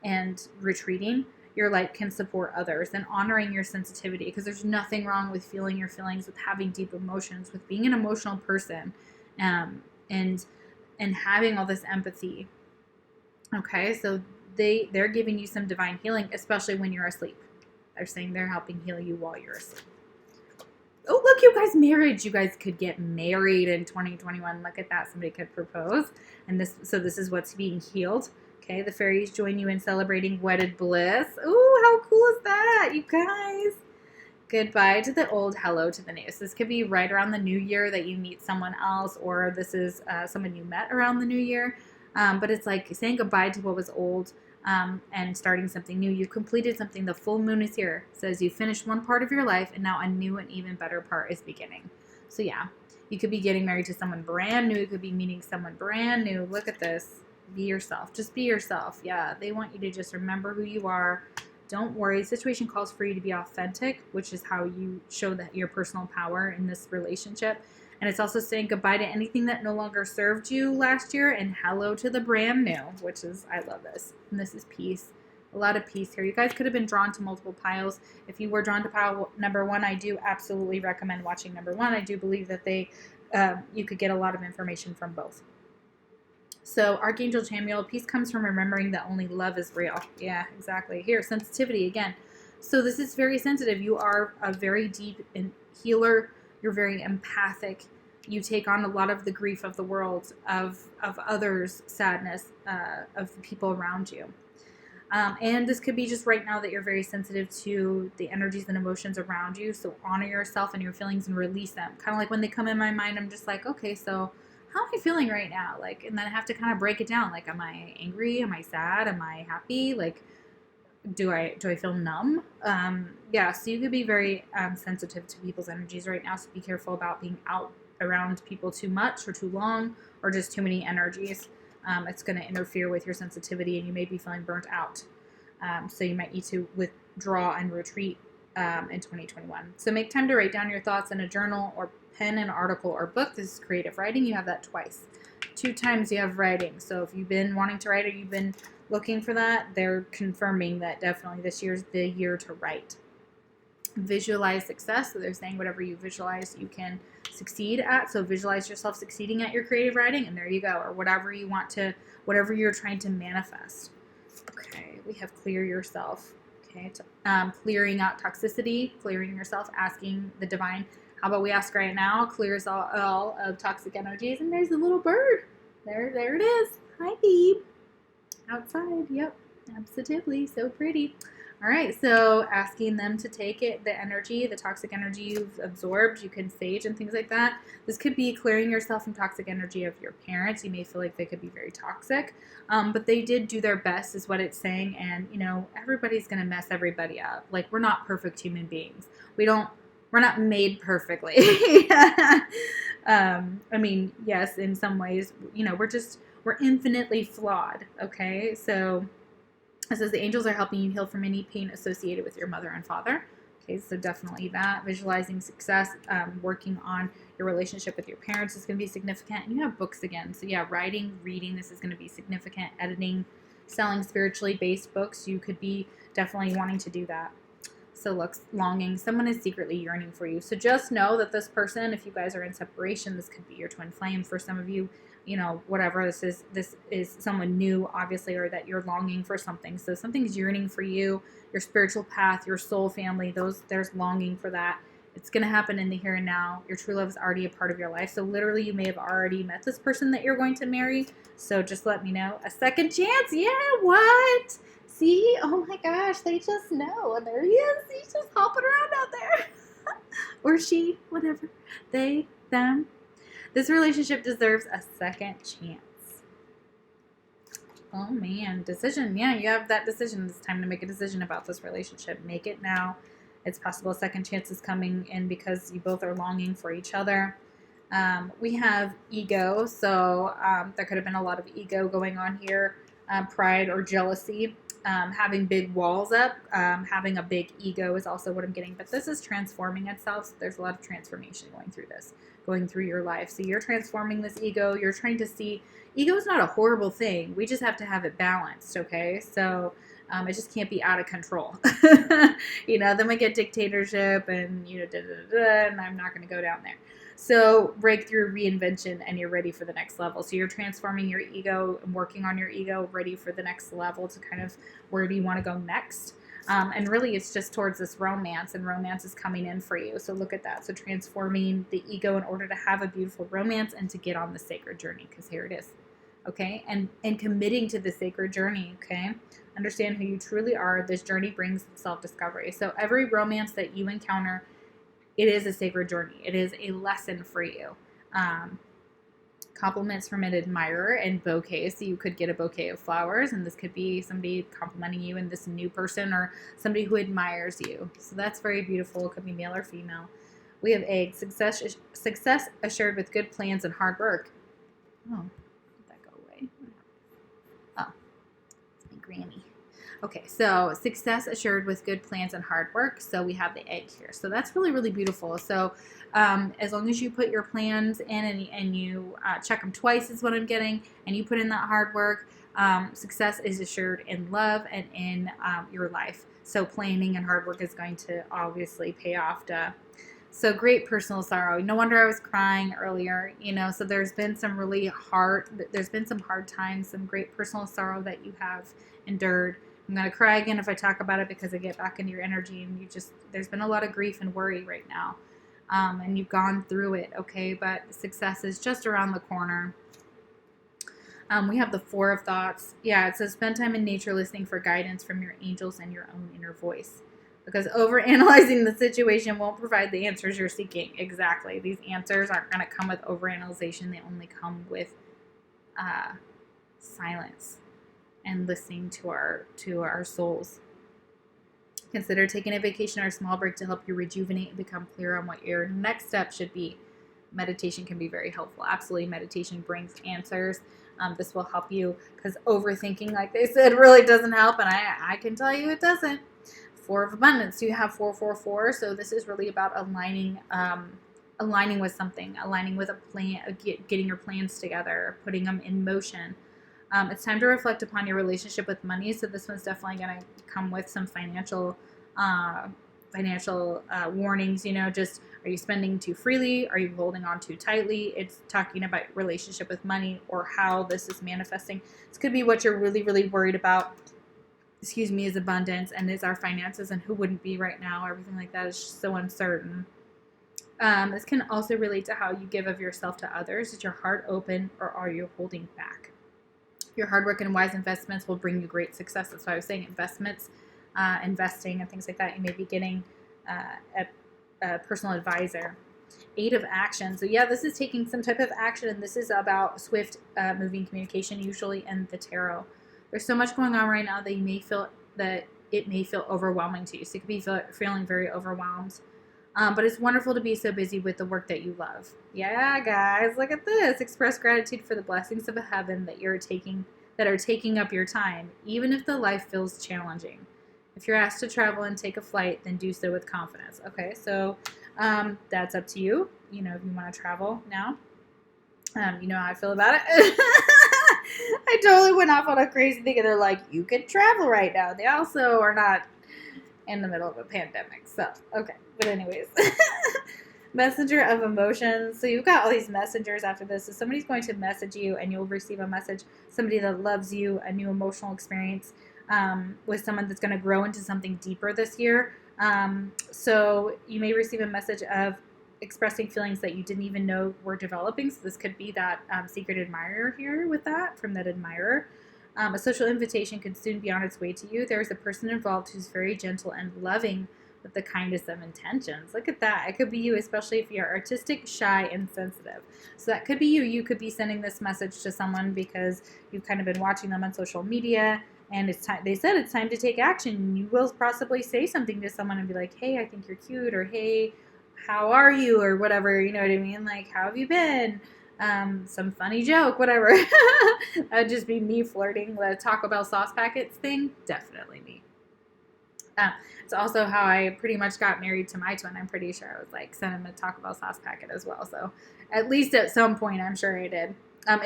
and retreating. Your light can support others, and honoring your sensitivity, because there's nothing wrong with feeling your feelings, with having deep emotions, with being an emotional person, and having all this empathy. Okay, so they're giving you some divine healing, especially when you're asleep. They're saying they're helping heal you while you're asleep. Oh, look, you guys, marriage. You guys could get married in 2021. Look at that. Somebody could propose. And this is what's being healed. Okay, the fairies join you in celebrating wedded bliss. Ooh, how cool is that, you guys? Goodbye to the old, hello to the new. So this could be right around the new year that you meet someone else, or this is someone you met around the new year. But it's like saying goodbye to what was old and starting something new. You've completed something. The full moon is here. It says you finished one part of your life, and now a new and even better part is beginning. So yeah, you could be getting married to someone brand new. You could be meeting someone brand new. Look at this. Be yourself. Just be yourself. Yeah, they want you to just remember who you are. Don't worry. The situation calls for you to be authentic, which is how you show that your personal power in this relationship. And it's also saying goodbye to anything that no longer served you last year and hello to the brand new, which is, I love this. And this is peace. A lot of peace here. You guys could have been drawn to multiple piles. If you were drawn to pile number 1, I do absolutely recommend watching number 1. I do believe that you could get a lot of information from both. So Archangel Chamuel, peace comes from remembering that only love is real. Yeah, exactly. Here, sensitivity again. So this is very sensitive. You are a very deep healer. You're very empathic. You take on a lot of the grief of the world, of others' sadness, of the people around you. And this could be just right now that you're very sensitive to the energies and emotions around you. So honor yourself and your feelings and release them. Kind of like when they come in my mind, I'm just like, okay, so how am I feeling right now? Like, and then I have to kind of break it down. Like, am I angry? Am I sad? Am I happy? Like, do I feel numb? Yeah, so you could be very sensitive to people's energies right now. So be careful about being out around people too much or too long or just too many energies. It's going to interfere with your sensitivity and you may be feeling burnt out. So you might need to withdraw and retreat in 2021. So make time to write down your thoughts in a journal or pen an article or book. This is creative writing. You have that twice. 2 times you have writing. So if you've been wanting to write or you've been looking for that, they're confirming that definitely this year's the year to write. Visualize success. So they're saying whatever you visualize, you can succeed at. So visualize yourself succeeding at your creative writing, and there you go. Or whatever you want to, whatever you're trying to manifest. Okay, we have clear yourself. Okay, clearing out toxicity, clearing yourself, asking the divine. How about we ask right now? Clears all of toxic energies, and there's a little bird. There it is. Hi, babe. Outside. Yep, absolutely. So pretty. All right, so asking them to take the energy, the toxic energy you've absorbed, you can sage and things like that. This could be clearing yourself from toxic energy of your parents. You may feel like they could be very toxic, but they did do their best is what it's saying. And, everybody's going to mess everybody up. Like, we're not perfect human beings. We're not made perfectly. I mean, yes, in some ways, we're infinitely flawed. Okay, so it says the angels are helping you heal from any pain associated with your mother and father. Okay, so definitely that. Visualizing success, working on your relationship with your parents is going to be significant. And you have books again. So yeah, writing, reading, this is going to be significant. Editing, selling spiritually based books, you could be definitely wanting to do that. So longing, someone is secretly yearning for you. So just know that this person, if you guys are in separation, this could be your twin flame. For some of you, whatever, this is someone new, obviously, or that you're longing for something. So something's yearning for you, your spiritual path, your soul family, there's longing for that. It's going to happen in the here and now. Your true love is already a part of your life. So literally you may have already met this person that you're going to marry. So just let me know. A second chance. Yeah, what? See? Oh my gosh, they just know. And there he is. He's just hopping around out there. Or she, whatever. They, them. This relationship deserves a second chance. Oh man, decision. Yeah, you have that decision. It's time to make a decision about this relationship. Make it now. It's possible a second chance is coming in because you both are longing for each other. We have ego. So there could have been a lot of ego going on here. Pride or jealousy. Having big walls up, having a big ego is also what I'm getting. But this is transforming itself. So there's a lot of transformation going through your life. So you're transforming this ego. You're trying to see, ego is not a horrible thing. We just have to have it balanced, okay? So it just can't be out of control. Then we get dictatorship and, and I'm not going to go down there. So breakthrough, reinvention, and you're ready for the next level. So you're transforming your ego and working on your ego, ready for the next level to kind of where do you want to go next? And really it's just towards this romance, and romance is coming in for you. So look at that. So transforming the ego in order to have a beautiful romance and to get on the sacred journey, because here it is. okay? And committing to the sacred journey, okay? Understand who you truly are. This journey brings self-discovery. So every romance that you encounter, it is a sacred journey. It is a lesson for you. Compliments from an admirer and bouquets. So you could get a bouquet of flowers, and this could be somebody complimenting you and this new person or somebody who admires you. So that's very beautiful. It could be male or female. We have eggs. Success assured with good plans and hard work. Oh, did that go away? Oh, it's my granny. Okay, so success assured with good plans and hard work. So we have the egg here. So that's really, really beautiful. So as long as you put your plans in and you check them twice is what I'm getting, and you put in that hard work, success is assured in love and in your life. So planning and hard work is going to obviously pay off. So great personal sorrow. No wonder I was crying earlier, so there's been some hard times, some great personal sorrow that you have endured. I'm going to cry again if I talk about it because I get back into your energy, and there's been a lot of grief and worry right now. And you've gone through it, okay? But success is just around the corner. We have the Four of Thoughts. Yeah, it says spend time in nature listening for guidance from your angels and your own inner voice. Because overanalyzing the situation won't provide the answers you're seeking. Exactly. These answers aren't going to come with overanalyzation. They only come with silence and listening to our souls. Consider taking a vacation or a small break to help you rejuvenate and become clear on what your next step should be. Meditation can be very helpful. Absolutely, meditation brings answers. This will help you because overthinking, like they said, really doesn't help, and I can tell you it doesn't. Four of Abundance. You have 444, so this is really about aligning with something, aligning with a plan, getting your plans together, putting them in motion. It's time to reflect upon your relationship with money. So this one's definitely going to come with some financial warnings. Just are you spending too freely? Are you holding on too tightly? It's talking about your relationship with money or how this is manifesting. This could be what you're really, really worried about. Is abundance and is our finances, and who wouldn't be right now? Everything like that is just so uncertain. This can also relate to how you give of yourself to others. Is your heart open or are you holding back? Your hard work and wise investments will bring you great success. That's why I was saying investments, investing and things like that. You may be getting a personal advisor. 8 of Action. So yeah, this is taking some type of action, and this is about swift moving communication usually in the tarot. There's so much going on right now that it may feel overwhelming to you. So you could be feeling very overwhelmed. But it's wonderful to be so busy with the work that you love. Yeah, guys, look at this. Express gratitude for the blessings of heaven that are taking up your time, even if the life feels challenging. If you're asked to travel and take a flight, then do so with confidence. Okay, so that's up to you. If you want to travel now. You know how I feel about it. I totally went off on a crazy thing, and they're like, you could travel right now. They also are not in the middle of a pandemic. So, okay. But anyways, messenger of emotions. So you've got all these messengers after this. So somebody's going to message you and you'll receive a message. Somebody that loves you, a new emotional experience with someone that's going to grow into something deeper this year. So you may receive a message of expressing feelings that you didn't even know were developing. So this could be that secret admirer here with that, from that admirer. A social invitation could soon be on its way to you. There's a person involved who's very gentle and loving with the kindest of intentions. Look at that. It could be you, especially if you're artistic, shy, and sensitive. So that could be you. You could be sending this message to someone because you've kind of been watching them on social media, and it's time. They said it's time to take action. You will possibly say something to someone and be like, hey, I think you're cute, or hey, how are you, or whatever, you know what I mean? Like, how have you been? Some funny joke, whatever. That would just be me flirting. The Taco Bell sauce packets thing, definitely me. It's also how I pretty much got married to my twin. I'm pretty sure I was like, send him a Taco Bell sauce packet as well. So at least at some point, I'm sure I did.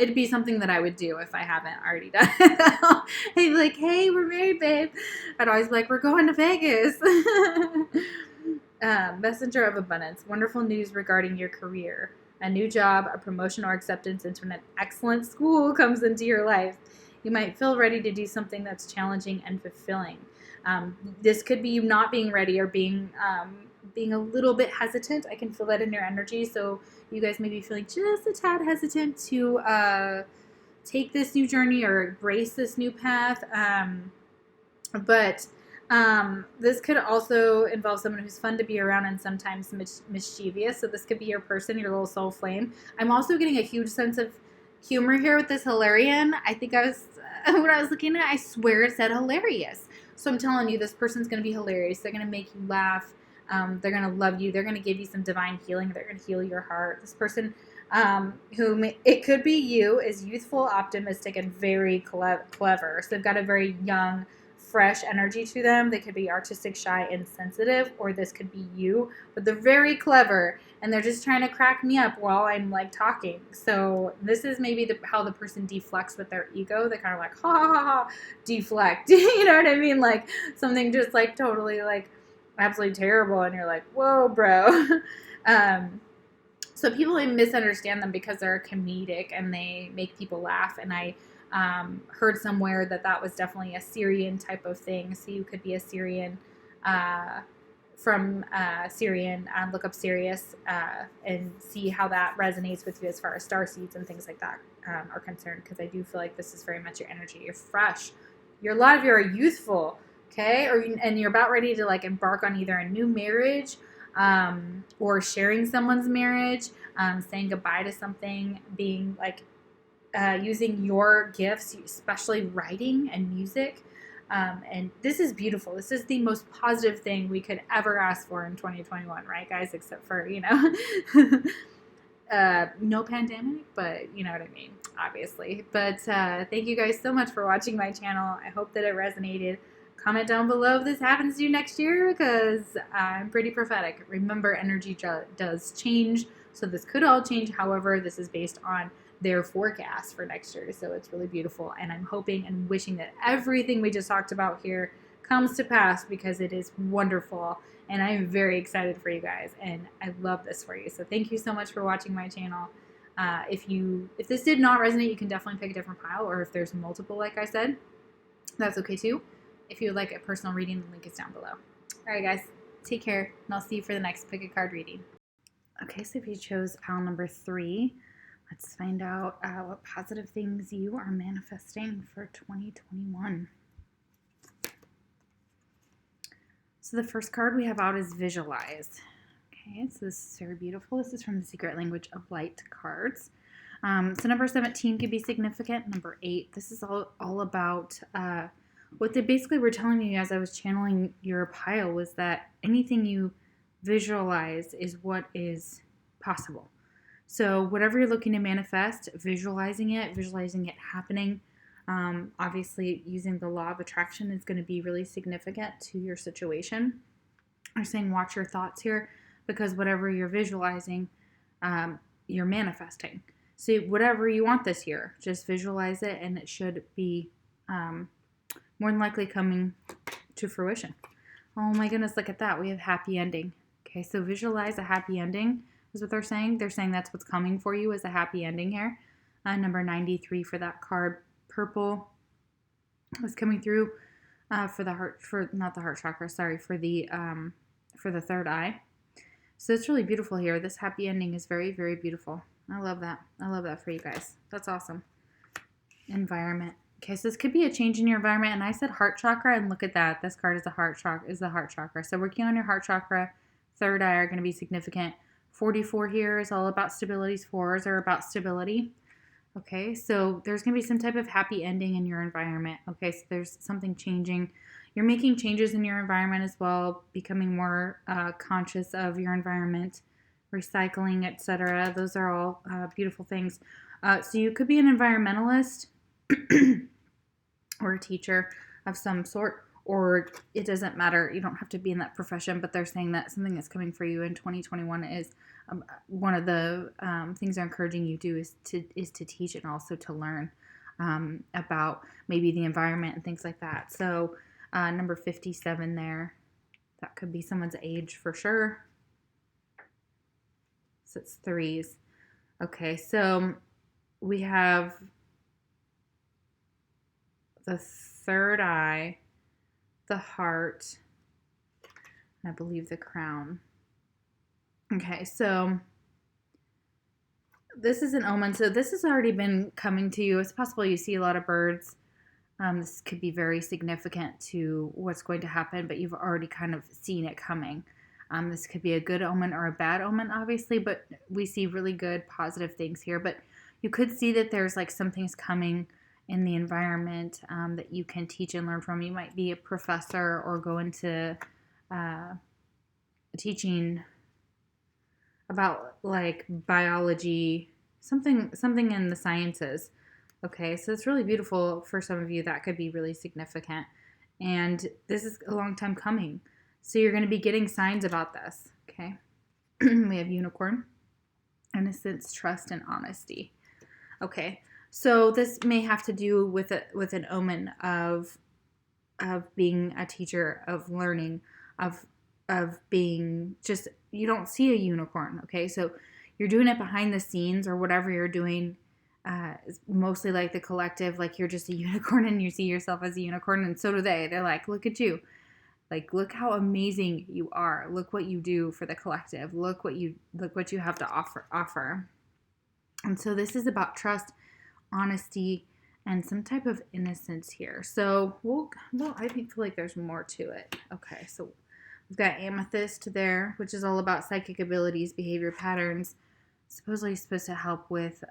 It'd be something that I would do if I haven't already done it. He'd be like, hey, we're married, babe. I'd always be like, we're going to Vegas. Messenger of abundance. Wonderful news regarding your career. A new job, a promotion, or acceptance into an excellent school comes into your life. You might feel ready to do something that's challenging and fulfilling. This could be you not being ready or being a little bit hesitant. I can feel that in your energy. So you guys may be feeling just a tad hesitant to take this new journey or embrace this new path. But this could also involve someone who's fun to be around and sometimes mischievous. So this could be your person, your little soul flame. I'm also getting a huge sense of humor here with this Hilarion. I think I was, when I was looking at it, I swear it said hilarious. So I'm telling you, this person's going to be hilarious. They're going to make you laugh. They're going to love you. They're going to give you some divine healing. They're going to heal your heart. This person, it could be you, is youthful, optimistic, and very clever. So they've got a very young, fresh energy to them. They could be artistic, shy, and sensitive, or this could be you, but they're very clever, and they're just trying to crack me up while I'm like talking. So this is maybe how the person deflects with their ego. They kind of like, ha ha ha ha, deflect. You know what I mean? Like something just like totally like absolutely terrible, and you're like, whoa, bro. So people misunderstand them because they're comedic and they make people laugh. And I heard somewhere that was definitely a Syrian type of thing. So you could be a Syrian from Syrian. Look up Sirius and see how that resonates with you as far as starseeds and things like that are concerned. Because I do feel like this is very much your energy. You're fresh. A lot of you are youthful, okay? And you're about ready to like embark on either a new marriage or sharing someone's marriage, saying goodbye to something, being like using your gifts, especially writing and music. And this is beautiful. This is the most positive thing we could ever ask for in 2021, right, guys? Except for, no pandemic, but you know what I mean, obviously. But thank you guys so much for watching my channel. I hope that it resonated. Comment down below if this happens to you next year, because I'm pretty prophetic. Remember, energy does change, so this could all change. However, this is based on their forecast for next year, so it's really beautiful. And I'm hoping and wishing that everything we just talked about here comes to pass, because it is wonderful, and I'm very excited for you guys, and I love this for you. So thank you so much for watching my channel. If this did not resonate, you can definitely pick a different pile, or if there's multiple, like I said, that's okay too. If you would like a personal reading, the link is down below. All right, guys, take care, and I'll see you for the next pick a card reading. Okay, so if you chose pile number 3, let's find out what positive things you are manifesting for 2021. So the first card we have out is Visualize. Okay, so this is very beautiful. This is from the Secret Language of Light cards. So number 17 could be significant. Number 8, this is all about what they basically were telling you as I was channeling your pile, was that anything you visualize is what is possible. So whatever you're looking to manifest, visualizing it happening, obviously using the law of attraction is going to be really significant to your situation. I'm saying watch your thoughts here, because whatever you're visualizing, you're manifesting. So whatever you want this year, just visualize it, and it should be more than likely coming to fruition. Oh my goodness, look at that. We have happy ending. Okay, so visualize a happy ending is what they're saying. They're saying that's what's coming for you, is a happy ending here. Number 93 for that card. Purple was coming through for the heart, not the heart chakra, sorry, for the third eye. So it's really beautiful here. This happy ending is very, very beautiful. I love that. I love that for you guys. That's awesome. Environment. Okay, so this could be a change in your environment, and I said heart chakra, and look at that. This card is the heart chakra. So working on your heart chakra, third eye are going to be significant. 44 here is all about stability. 4s are about stability. Okay, so there's going to be some type of happy ending in your environment. Okay, so there's something changing. You're making changes in your environment as well, becoming more conscious of your environment, recycling, etc. Those are all beautiful things. So you could be an environmentalist or a teacher of some sort, or it doesn't matter. You don't have to be in that profession, but they're saying that something that's coming for you in 2021 is one of the things they're encouraging you to do is to teach and also to learn about maybe the environment and things like that. So number 57 there, that could be someone's age for sure. So it's 3s. Okay, so we have the third eye, the heart, and I believe the crown. Okay, so this is an omen. So this has already been coming to you. It's possible you see a lot of birds. This could be very significant to what's going to happen, but you've already kind of seen it coming. This could be a good omen or a bad omen, obviously, but we see really good, positive things here. But you could see that there's like some things coming in the environment that you can teach and learn from. You might be a professor or go into teaching about like biology, something in the sciences. Okay, so it's really beautiful for some of you. That could be really significant. And this is a long time coming. So you're going to be getting signs about this. Okay, we have unicorn, innocence, trust, and honesty. Okay, so this may have to do with an omen of being a teacher, of learning, of being just, you don't see a unicorn. Okay, so you're doing it behind the scenes or whatever you're doing. Mostly like the collective, like you're just a unicorn and you see yourself as a unicorn, and so do they. They're like, look at you, like look how amazing you are. Look what you do for the collective. Look what you have to offer. And so this is about trust, honesty, and some type of innocence here. So I feel like there's more to it. Okay, so we've got amethyst there, which is all about psychic abilities, behavior patterns. Supposedly supposed to help with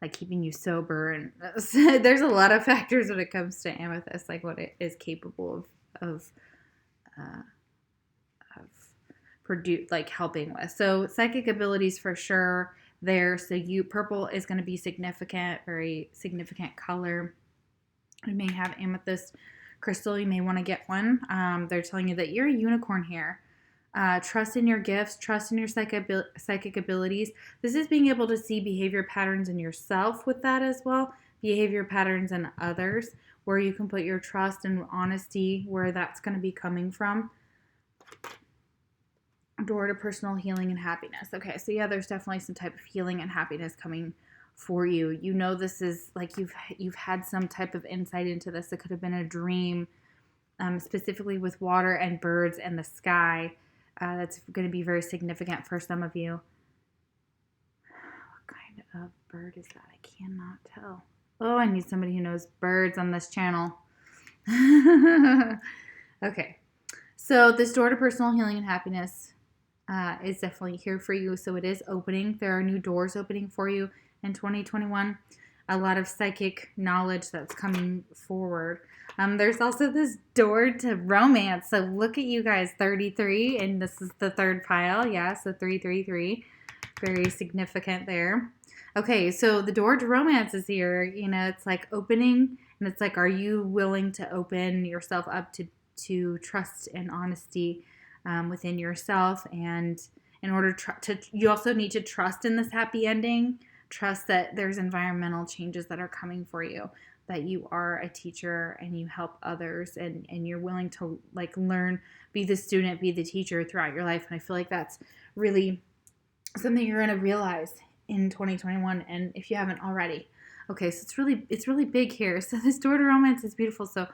like keeping you sober, and there's a lot of factors when it comes to amethyst, like what it is capable of like helping with. So psychic abilities for sure there. So purple is going to be significant, very significant color. You may have amethyst crystal. You may want to get one. They're telling you that you're a unicorn here. Trust in your gifts, trust in your psychic abilities. This is being able to see behavior patterns in yourself with that as well, behavior patterns in others, where you can put your trust and honesty, where that's going to be coming from. Door to personal healing and happiness. Okay, so yeah, there's definitely some type of healing and happiness coming for you. You know, this is like you've had some type of insight into this. It could have been a dream, specifically with water and birds and the sky. That's going to be very significant for some of you. What kind of bird is that? I cannot tell. Oh, I need somebody who knows birds on this channel. Okay. So this door to personal healing and happiness is definitely here for you. So it is opening. There are new doors opening for you in 2021. A lot of psychic knowledge that's coming forward. There's also this door to romance. So look at you guys, 33, and this is the third pile. Yeah, so 333. Very significant there. Okay, so the door to romance is here. You know, it's like opening, and it's like, are you willing to open yourself up to trust and honesty within yourself? And in order to you also need to trust in this happy ending. Trust that there's environmental changes that are coming for you, that you are a teacher and you help others, and you're willing to like learn, be the student, be the teacher throughout your life. And I feel like that's really something you're going to realize in 2021, and if you haven't already. Okay, so it's really big here. So this door to romance is beautiful. So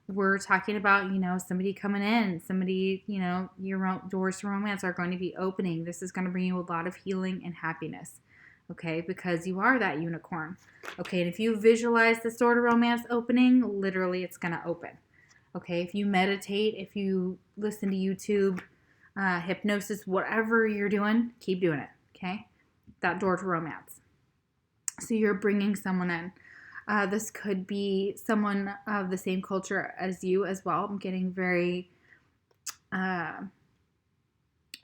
we're talking about, you know, somebody coming in, somebody, you know, your doors to romance are going to be opening. This is going to bring you a lot of healing and happiness. Okay, because you are that unicorn. Okay, and if you visualize this door to romance opening, literally it's going to open. Okay, if you meditate, if you listen to YouTube, hypnosis, whatever you're doing, keep doing it. Okay, that door to romance. So you're bringing someone in. This could be someone of the same culture as you as well. I'm getting very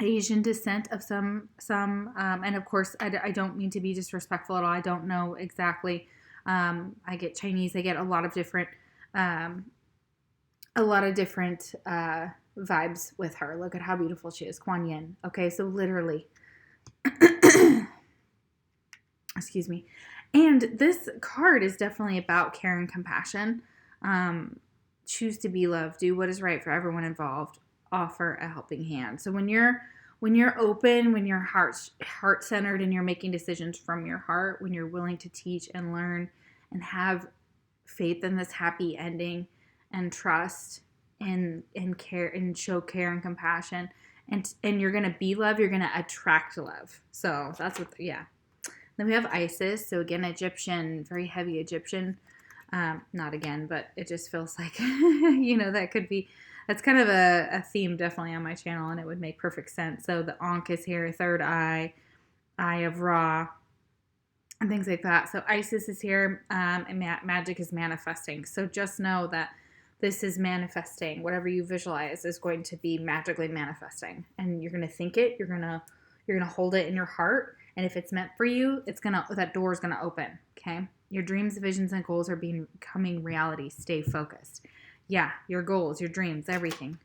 Asian descent of some, and of course, I don't mean to be disrespectful at all. I don't know exactly. I get Chinese. I get a lot of different vibes with her. Look at how beautiful she is, Kuan Yin. Okay, so literally, excuse me. And this card is definitely about care and compassion. Choose to be loved. Do what is right for everyone involved. Offer a helping hand. So when you're open, when you're heart-centered and you're making decisions from your heart, when you're willing to teach and learn and have faith in this happy ending and trust and care and show care and compassion and you're going to be love. You're going to attract love. So that's what, yeah. Then we have Isis. So again, Egyptian, very heavy Egyptian. Not again, but it just feels like, that could be, that's kind of a theme definitely on my channel, and it would make perfect sense. So the Ankh is here, third eye of Ra, and things like that. So Isis is here, and magic is manifesting. So just know that this is manifesting. Whatever you visualize is going to be magically manifesting, and you're going to think it. You're going to hold it in your heart, and if it's meant for you, that door is going to open. Okay. Your dreams, visions, and goals are becoming reality. Stay focused. Yeah, your goals, your dreams, everything.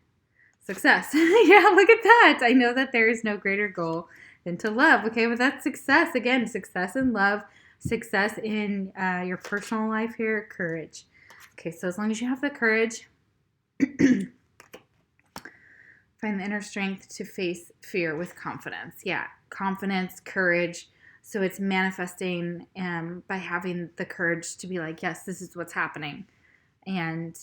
Success. Yeah, look at that. I know that there is no greater goal than to love. Okay, but that's success. Again, success in love, success in your personal life here, courage. Okay, so as long as you have the courage, find the inner strength to face fear with confidence. Yeah, confidence, courage. So it's manifesting by having the courage to be like, yes, this is what's happening. And,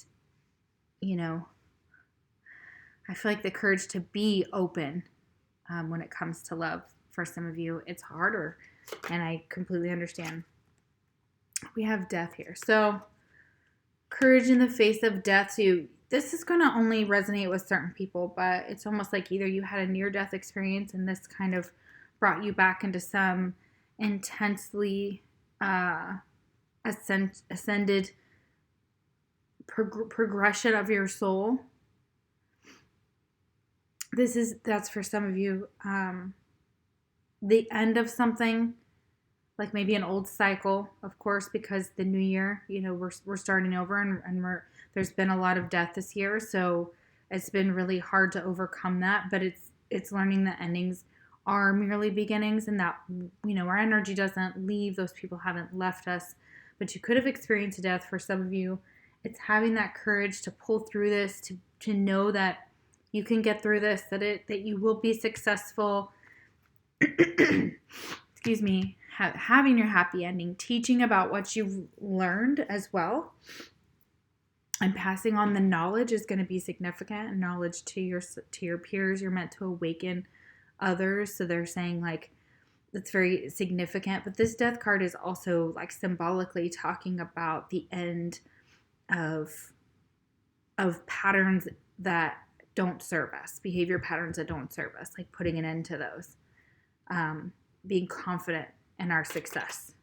I feel like the courage to be open when it comes to love. For some of you, it's harder. And I completely understand. We have death here. So courage in the face of death. So this is going to only resonate with certain people, but it's almost like either you had a near-death experience and this kind of brought you back into some intensely ascended progression of your soul. That's for some of you the end of something, like maybe an old cycle, of course, because the new year, we're starting over, and there's been a lot of death this year, so it's been really hard to overcome that. But it's learning that endings are merely beginnings, and that our energy doesn't leave. Those people haven't left us, but you could have experienced death. For some of you, it's having that courage to pull through this, to know that you can get through this, that you will be successful. Excuse me. Having your happy ending, teaching about what you've learned as well, and passing on the knowledge is going to be significant. And knowledge to your peers. You're meant to awaken others. So they're saying like it's very significant. But this death card is also like symbolically talking about the end of patterns that don't serve us, behavior patterns that don't serve us, like putting an end to those, being confident in our success.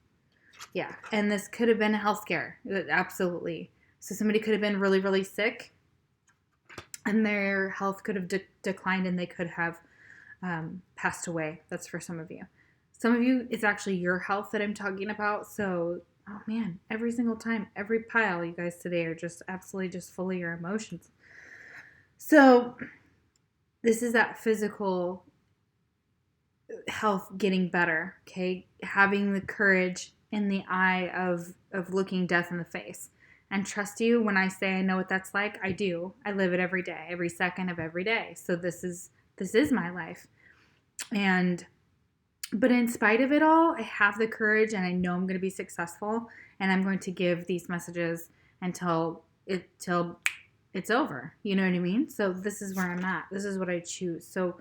Yeah. And this could have been healthcare. Absolutely. So somebody could have been really, really sick, and their health could have declined, and they could have passed away. That's for some of you. Some of you, it's actually your health that I'm talking about. So, oh man, every single time, every pile, you guys today are just absolutely just full of your emotions. So this is that physical health getting better, okay? Having the courage in the eye of looking death in the face. And trust you when I say I know what that's like. I do. I live it every day, every second of every day. So this is my life. But in spite of it all, I have the courage, and I know I'm going to be successful, and I'm going to give these messages until it's over. You know what I mean? So this is where I'm at. This is what I choose. So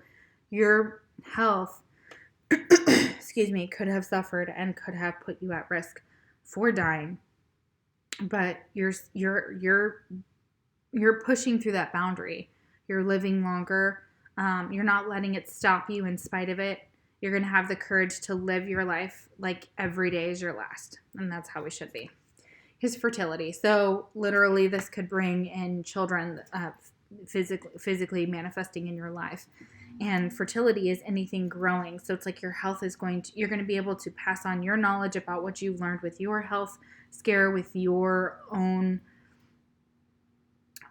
your health, excuse me, could have suffered and could have put you at risk for dying. But you're pushing through that boundary. You're living longer. You're not letting it stop you in spite of it. You're going to have the courage to live your life like every day is your last. And that's how we should be. Here's fertility. So literally this could bring in children physically manifesting in your life. And fertility is anything growing. So it's like your health you're going to be able to pass on your knowledge about what you've learned with your health scare, with your own,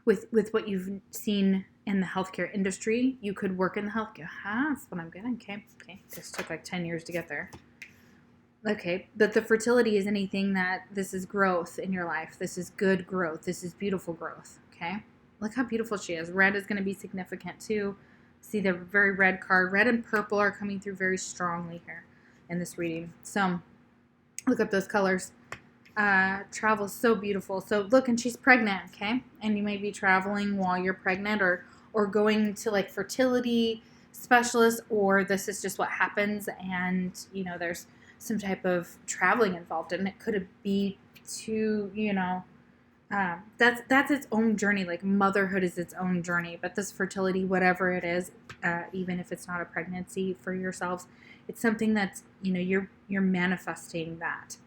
with what you've seen in the healthcare industry. You could work in the healthcare. That's what I'm getting. Okay. This took like 10 years to get there. Okay. But the fertility is anything that this is growth in your life. This is good growth. This is beautiful growth. Okay. Look how beautiful she is. Red is going to be significant too. See the very red card. Red and purple are coming through very strongly here in this reading. So look up those colors. Travel is so beautiful. So look, and she's pregnant, okay? And you may be traveling while you're pregnant, or going to like fertility specialist, or this is just what happens, and there's some type of traveling involved, and it could be to that's its own journey. Like motherhood is its own journey, but this fertility, whatever it is, even if it's not a pregnancy for yourselves, it's something that's you're manifesting that.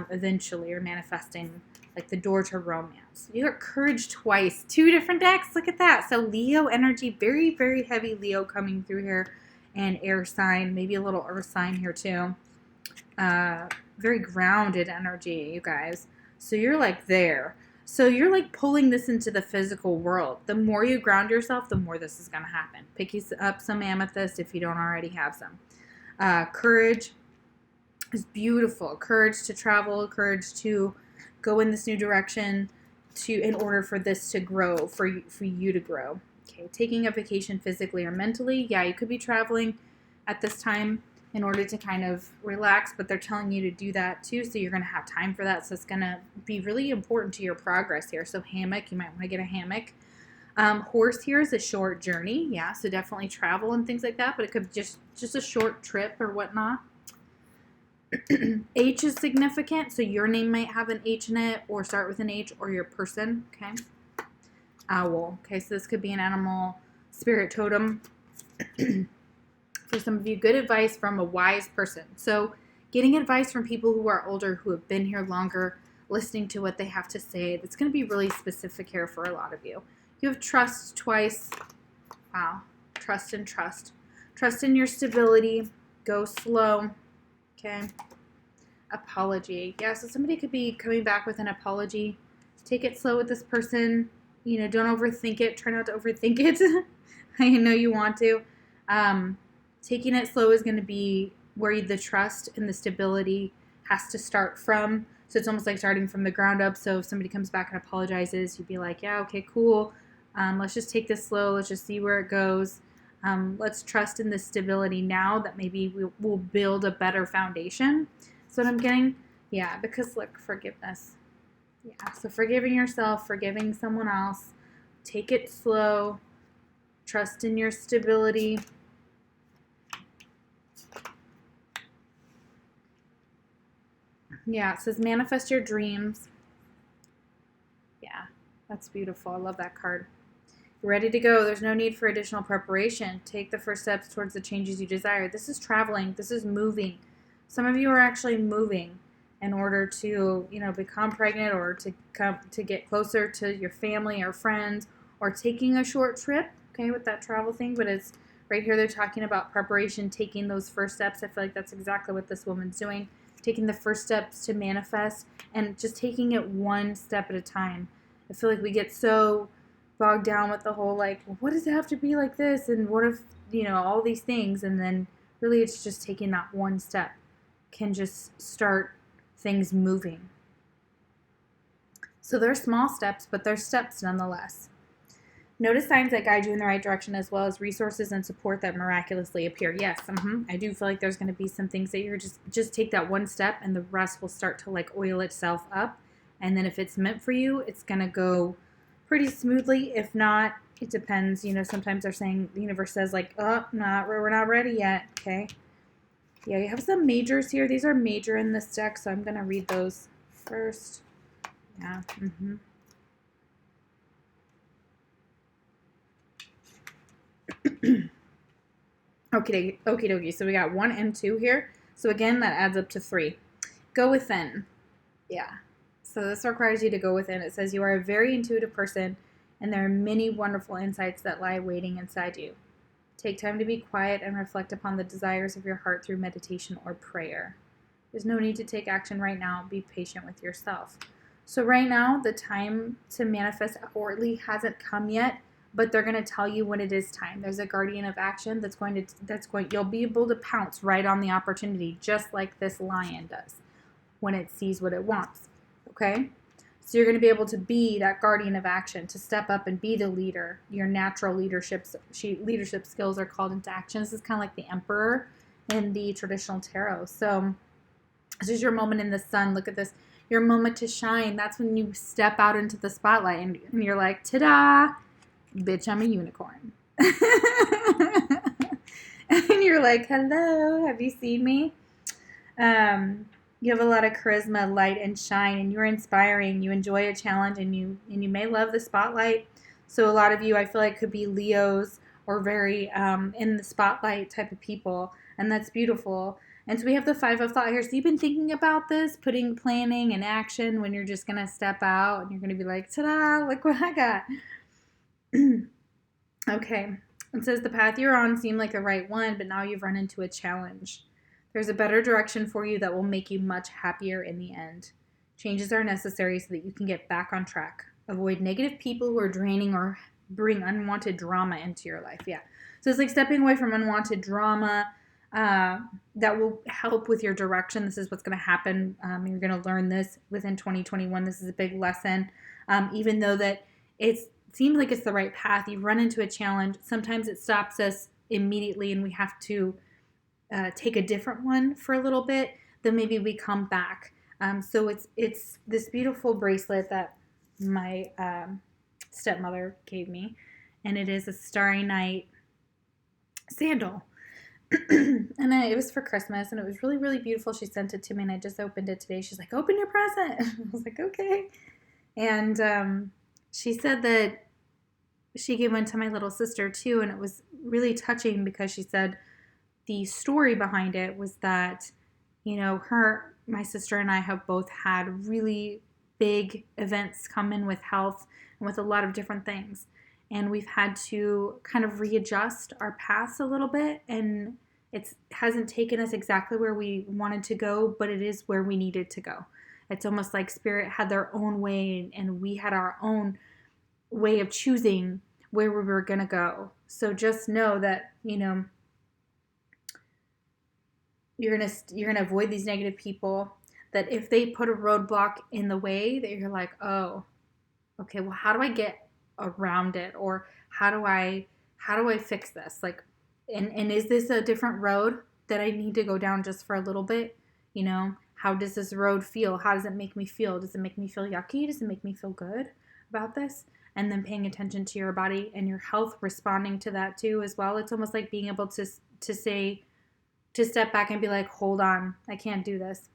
Eventually, you're manifesting like the door to romance. You got courage twice, 2 different decks. Look at that. So Leo energy, very, very heavy Leo coming through here, and air sign, maybe a little earth sign here too. Very grounded energy, you guys. So you're like there. So you're like pulling this into the physical world. The more you ground yourself, the more this is going to happen. Pick up some amethyst if you don't already have some. Courage is beautiful. Courage to travel, courage to go in this new direction in order for this to grow, for you to grow. Okay, taking a vacation physically or mentally. Yeah, you could be traveling at this time in order to kind of relax, but they're telling you to do that too, so you're going to have time for that. So it's going to be really important to your progress here. So hammock, you might want to get a hammock. Horse here is a short journey. Yeah, so definitely travel and things like that, but it could be just a short trip or whatnot. H is significant, so your name might have an H in it, or start with an H, or your person. Okay. Owl. Okay, so this could be an animal spirit totem. For some of you, good advice from a wise person. So getting advice from people who are older, who have been here longer, listening to what they have to say. That's going to be really specific here for a lot of you. You have trust twice. Wow. Trust and trust. Trust in your stability. Go slow. Okay. Apology. Yeah, so somebody could be coming back with an apology. Take it slow with this person. Don't overthink it. Try not to overthink it. I know you want to. Taking it slow is going to be where the trust and the stability has to start from. So it's almost like starting from the ground up. So if somebody comes back and apologizes, you'd be like, yeah, okay, cool. Let's just take this slow. Let's just see where it goes. Let's trust in the stability now that maybe we'll build a better foundation. So what I'm getting, yeah, because look, forgiveness. Yeah, so forgiving yourself, forgiving someone else. Take it slow. Trust in your stability. Yeah, it says manifest your dreams. Yeah, that's beautiful. I love that card. You're ready to go. There's no need for additional preparation. Take the first steps towards the changes you desire. This is traveling. This is moving. Some of you are actually moving in order to, become pregnant, or to get closer to your family or friends, or taking a short trip, okay, with that travel thing. But it's right here, they're talking about preparation, taking those first steps. I feel like that's exactly what this woman's doing. Taking the first steps to manifest, and just taking it one step at a time. I feel like we get so bogged down with the whole, like, well, what does it have to be like this? And what if, all these things? And then really it's just taking that one step can just start things moving. So they're small steps, but they're steps nonetheless. Notice signs that guide you in the right direction, as well as resources and support that miraculously appear. Yes, I do feel like there's going to be some things that you're just take that one step, and the rest will start to like oil itself up. And then if it's meant for you, it's going to go pretty smoothly. If not, it depends. Sometimes they're saying, the universe says like, oh, we're not ready yet. Okay. Yeah, you have some majors here. These are major in this deck, so I'm going to read those first. Yeah. Okie dokie. So we got 1 and 2 here. So again, that adds up to 3. Go within. Yeah. So this requires you to go within. It says you are a very intuitive person, and there are many wonderful insights that lie waiting inside you. Take time to be quiet and reflect upon the desires of your heart through meditation or prayer. There's no need to take action right now. Be patient with yourself. So right now, the time to manifest outwardly hasn't come yet, but they're going to tell you when it is time. There's a guardian of action you'll be able to pounce right on the opportunity, just like this lion does when it sees what it wants. Okay? So you're going to be able to be that guardian of action, to step up and be the leader. Your natural leadership skills are called into action. This is kind of like the emperor in the traditional tarot. So this is your moment in the sun. Look at this. Your moment to shine. That's when you step out into the spotlight and you're like, ta-da, bitch, I'm a unicorn. and you're like, hello, have you seen me? You have a lot of charisma, light, and shine, and you're inspiring. You enjoy a challenge, and you may love the spotlight. So a lot of you, I feel like, could be Leos or very in the spotlight type of people, and that's beautiful. And so we have the 5 of thought here. So you've been thinking about this, putting planning and action when you're just gonna step out and you're gonna be like, ta-da! Look what I got. Okay. It says the path you're on seemed like the right one, but now you've run into a challenge. There's a better direction for you that will make you much happier in the end. Changes are necessary so that you can get back on track. Avoid negative people who are draining or bring unwanted drama into your life. Yeah. So it's like stepping away from unwanted drama. That will help with your direction. This is what's going to happen. You're going to learn this within 2021. This is a big lesson. Even though that it seems like it's the right path, you run into a challenge. Sometimes it stops us immediately and we have to take a different one for a little bit. Then maybe we come back. So it's this beautiful bracelet that my stepmother gave me. And it is a Starry Night sandal. And it was for Christmas, and it was really, really beautiful. She sent it to me, and I just opened it today. She's like, open your present. I was like, okay. And she said that she gave one to my little sister, too, and it was really touching because she said the story behind it was that, you know, my sister and I have both had really big events come in with health and with a lot of different things. And we've had to kind of readjust our paths a little bit, and it hasn't taken us exactly where we wanted to go, but it is where we needed to go. It's almost like Spirit had their own way, and we had our own way of choosing where we were going to go. So just know that, you know, you're gonna avoid these negative people, that if they put a roadblock in the way, that you're like, oh, okay, well, how do I get around it? Or how do I fix this? Like, and is this a different road that I need to go down just for a little bit? You know, how does this road feel? How does it make me feel? Does it make me feel yucky? Does it make me feel good about this? And then paying attention to your body and your health, responding to that too as well. It's almost like being able to step back and be like, hold on, I can't do this.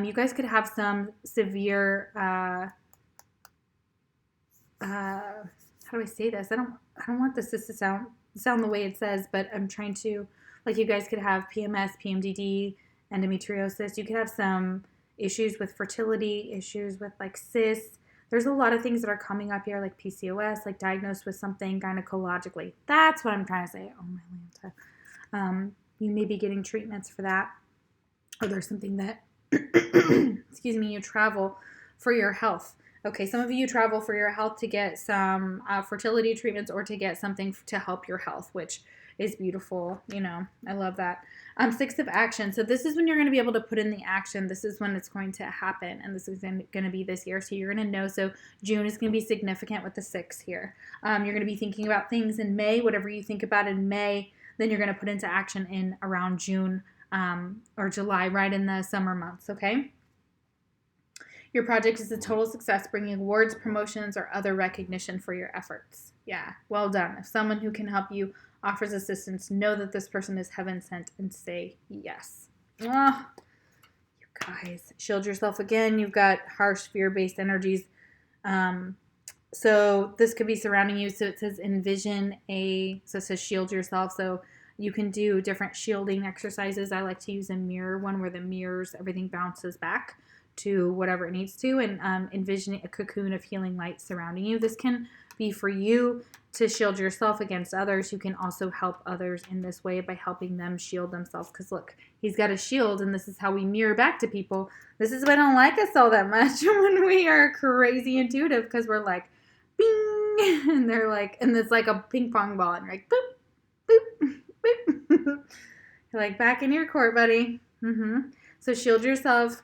You guys could have some severe, how do I say this? I don't want this to sound the way it says, but I'm trying to, like, you guys could have PMS, PMDD, endometriosis. You could have some issues with fertility, issues with like cysts. There's a lot of things that are coming up here, like PCOS, like diagnosed with something gynecologically. That's what I'm trying to say. Oh my Lanta. You may be getting treatments for that, or there's something that, excuse me, you travel for your health. Okay, some of you travel for your health to get some fertility treatments or to get something to help your health, which is beautiful. You know, I love that. 6 of action. So this is when you're going to be able to put in the action. This is when it's going to happen, and this is going to be this year. So you're going to know. So June is going to be significant with the 6 here. You're going to be thinking about things in May. Whatever you think about in May, then you're going to put into action in around June or July, right in the summer months, okay? Your project is a total success, bringing awards, promotions, or other recognition for your efforts. Yeah, well done. If someone who can help you offers assistance, know that this person is heaven sent and say yes. Oh, you guys, shield yourself again. You've got harsh, fear-based energies. So this could be surrounding you. So it says envision so it says shield yourself. So you can do different shielding exercises. I like to use a mirror one where the mirrors, everything bounces back to whatever it needs to, and envisioning a cocoon of healing light surrounding you. This can be for you to shield yourself against others. You can also help others in this way by helping them shield themselves. Because look, he's got a shield, and this is how we mirror back to people. This is why I don't like us all that much when we are crazy intuitive, because we're like, bing, and they're like, and it's like a ping pong ball, and you're like, boop, boop, boop. You're like, back in your court, buddy. So shield yourself.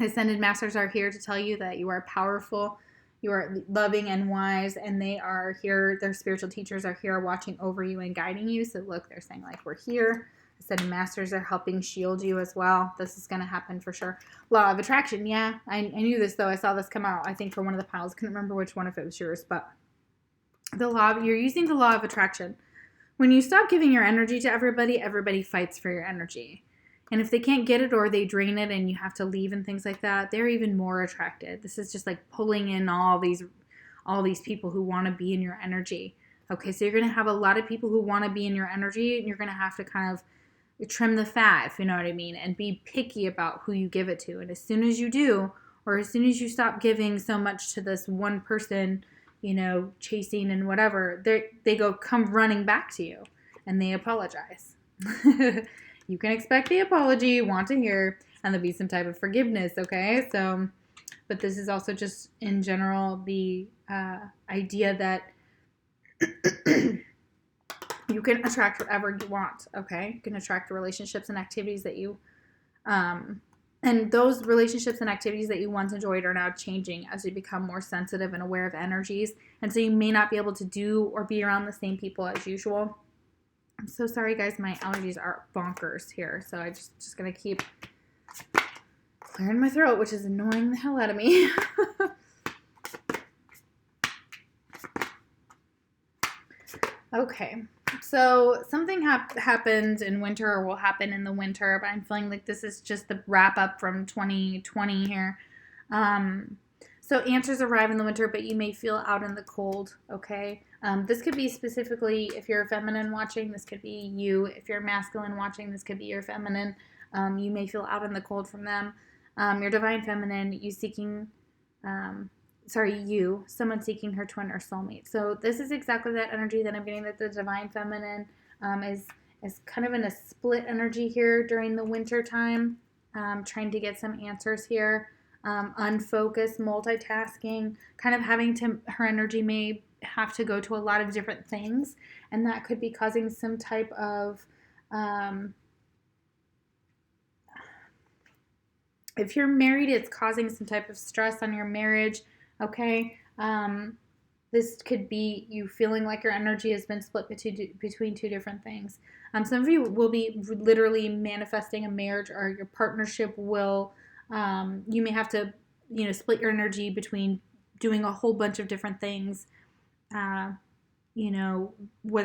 Ascended Masters are here to tell you that you are powerful, you are loving and wise, and they are here. Their spiritual teachers are here watching over you and guiding you. So look, they're saying like, we're here. Ascended Masters are helping shield you as well. This is going to happen for sure. Law of Attraction. Yeah, I knew this though. I saw this come out, I think, for one of the piles. Couldn't remember which one, if it was yours, but you're using the Law of Attraction. when you stop giving your energy to everybody, everybody fights for your energy. And if they can't get it or they drain it and you have to leave and things like that, they're even more attracted. This is just like pulling in all these people who want to be in your energy. Okay, so you're going to have a lot of people who want to be in your energy, and you're going to have to kind of trim the fat, if you know what I mean, and be picky about who you give it to. And as soon as you do, or as soon as you stop giving so much to this one person, you know, chasing and whatever, they come running back to you and they apologize. You can expect the apology you want to hear, and there'll be some type of forgiveness, okay? So, but this is also just in general the idea that you can attract whatever you want, okay? You can attract the relationships and activities that you, and those relationships and activities that you once enjoyed are now changing as you become more sensitive and aware of energies. And so you may not be able to do or be around the same people as usual. I'm so sorry, guys. My allergies are bonkers here. So I'm just going to keep clearing my throat, which is annoying the hell out of me. Okay. So something happened in winter, or will happen in the winter, but I'm feeling like this is just the wrap up from 2020 here. So answers arrive in the winter, but you may feel out in the cold, okay? This could be specifically if you're a feminine watching, this could be you. If you're masculine watching, this could be your feminine. You may feel out in the cold from them. Your divine feminine, someone seeking her twin or soulmate. So this is exactly that energy that I'm getting, that the divine feminine is kind of in a split energy here during the winter time, trying to get some answers here. Unfocused, multitasking, kind of her energy may have to go to a lot of different things, and that could be causing some type of, if you're married, it's causing some type of stress on your marriage, okay? This could be you feeling like your energy has been split between two different things. Some of you will be literally manifesting a marriage, or your partnership will, you may have to, split your energy between doing a whole bunch of different things, whether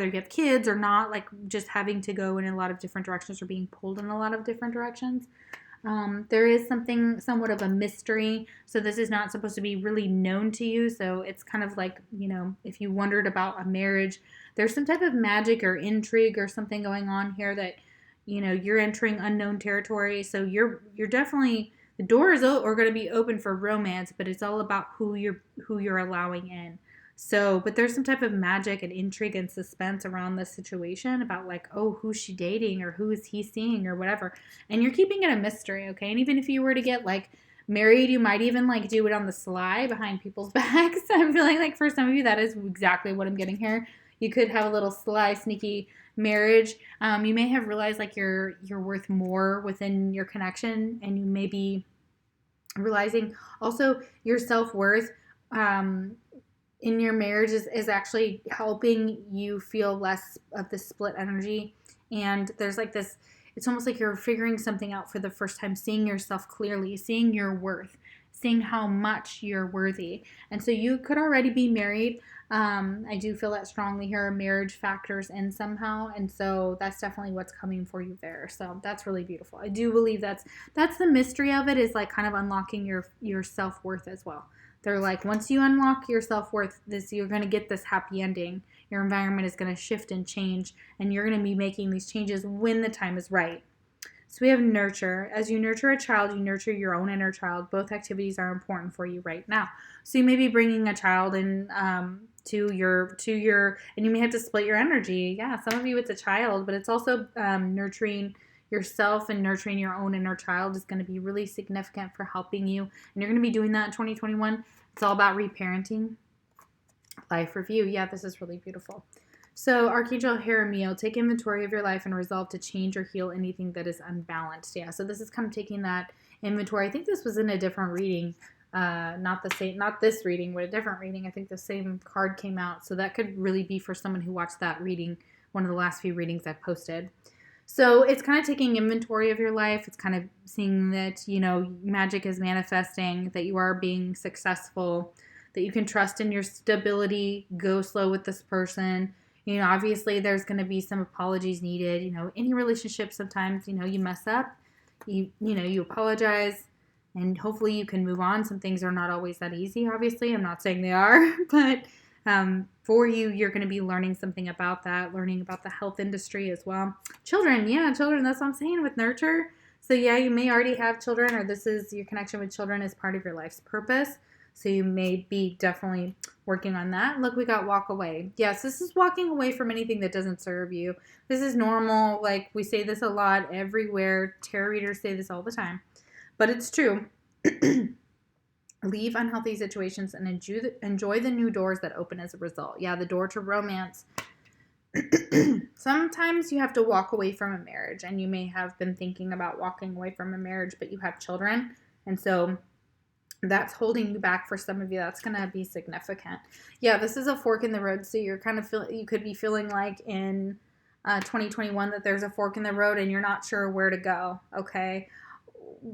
you have kids or not, like just having to go in a lot of different directions or being pulled in a lot of different directions. There is somewhat of a mystery, so this is not supposed to be really known to you, so it's kind of like, if you wondered about a marriage, there's some type of magic or intrigue or something going on here that, you're entering unknown territory, so you're definitely, the doors are going to be open for romance, but it's all about who you're allowing in. So, but there's some type of magic and intrigue and suspense around this situation about like, oh, who's she dating, or who is he seeing, or whatever. And you're keeping it a mystery, okay? And even if you were to get like married, you might even like do it on the sly behind people's backs. I'm feeling like for some of you, that is exactly what I'm getting here. You could have a little sly, sneaky marriage. You may have realized like you're worth more within your connection, and you may be realizing also your self-worth, in your marriage is actually helping you feel less of the split energy. And there's like this, it's almost like you're figuring something out for the first time, seeing yourself clearly, seeing your worth, seeing how much you're worthy. And so you could already be married. I do feel that strongly here. Marriage factors in somehow. And so that's definitely what's coming for you there. So that's really beautiful. I do believe that's the mystery of it, is like kind of unlocking your self-worth as well. They're like, once you unlock your self-worth, you're going to get this happy ending. Your environment is going to shift and change, and you're going to be making these changes when the time is right. So we have nurture. As you nurture a child, you nurture your own inner child. Both activities are important for you right now. So you may be bringing a child in to your, and you may have to split your energy. Yeah, some of you it's a child, but it's also nurturing yourself, and nurturing your own inner child is going to be really significant for helping you. And you're going to be doing that in 2021. It's all about reparenting. Life review. Yeah, this is really beautiful. So Archangel Jeremiel, take inventory of your life and resolve to change or heal anything that is unbalanced. Yeah, so this is kind of taking that inventory. I think this was in a different reading. Not this reading, but a different reading. I think the same card came out. So that could really be for someone who watched that reading, one of the last few readings I posted. So it's kind of taking inventory of your life. It's kind of seeing that, magic is manifesting, that you are being successful, that you can trust in your stability, go slow with this person. You know, obviously there's going to be some apologies needed. You know, any relationship sometimes, you know, you mess up, you know, you apologize, and hopefully you can move on. Some things are not always that easy, obviously. I'm not saying they are, but for you, you're going to be learning something about that, learning about the health industry as well. Children, yeah, children, that's what I'm saying with nurture. So yeah, you may already have children, or this is your connection with children as part of your life's purpose. So you may be definitely working on that. Look, we got walk away. Yes, this is walking away from anything that doesn't serve you. This is normal. Like, we say this a lot everywhere. Tarot readers say this all the time, but it's true. Leave unhealthy situations and enjoy the new doors that open as a result. Yeah, the door to romance. Sometimes you have to walk away from a marriage, and you may have been thinking about walking away from a marriage, but you have children, and so that's holding you back. For some of you, that's going to be significant. Yeah, this is a fork in the road, so you're kind of you could be feeling like in 2021 that there's a fork in the road and you're not sure where to go, okay?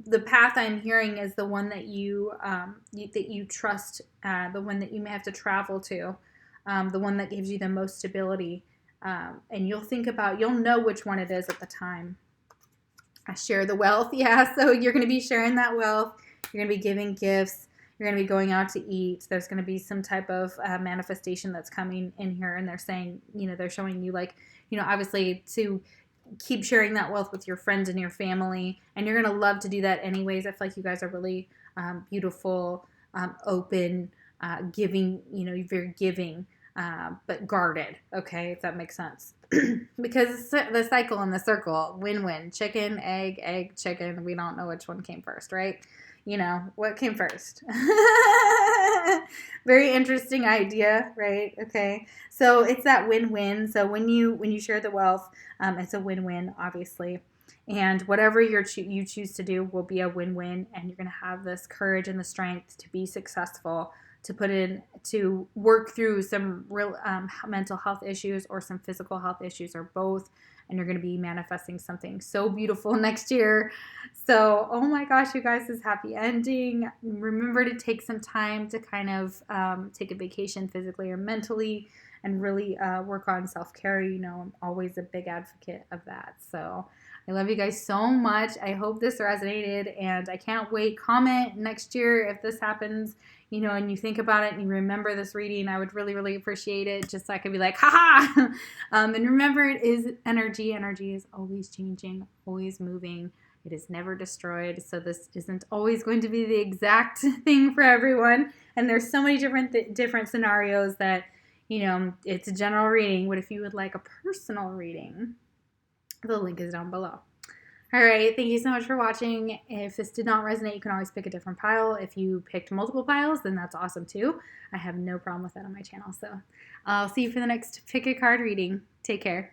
The path I'm hearing is the one that you trust, the one that you may have to travel to, the one that gives you the most stability. And you'll know which one it is at the time. I share the wealth. Yeah, so you're going to be sharing that wealth. You're going to be giving gifts. You're going to be going out to eat. There's going to be some type of manifestation that's coming in here. And they're saying, you know, they're showing you, like, you know, obviously to keep sharing that wealth with your friends and your family. And you're going to love to do that anyways. I feel like you guys are really beautiful, open, giving, you know, very giving. But guarded, okay, if that makes sense. Because the cycle and the circle, win-win, chicken, egg, chicken, we don't know which one came first, right? You know, what came first? Very interesting idea, right? Okay, so it's that win-win. So when you share the wealth, it's a win-win, obviously. And whatever you choose to do will be a win-win, and you're going to have this courage and the strength to be successful, to work through some real mental health issues or some physical health issues, or both, and you're going to be manifesting something so beautiful next year. So, oh my gosh, you guys, this happy ending. Remember to take some time to kind of take a vacation physically or mentally, and really work on self-care. You know, I'm always a big advocate of that. So I love you guys so much. I hope this resonated, and I can't wait. Comment next year if this happens, you know, and you think about it and you remember this reading. I would really, really appreciate it, just so I could be like, haha. And remember, it is energy. Energy is always changing, always moving. It is never destroyed. So this isn't always going to be the exact thing for everyone. And there's so many different scenarios that, you know, it's a general reading. What if you would like a personal reading? The link is down below. All right, thank you so much for watching. If this did not resonate, you can always pick a different pile. If you picked multiple piles, then that's awesome too. I have no problem with that on my channel. So I'll see you for the next pick a card reading. Take care.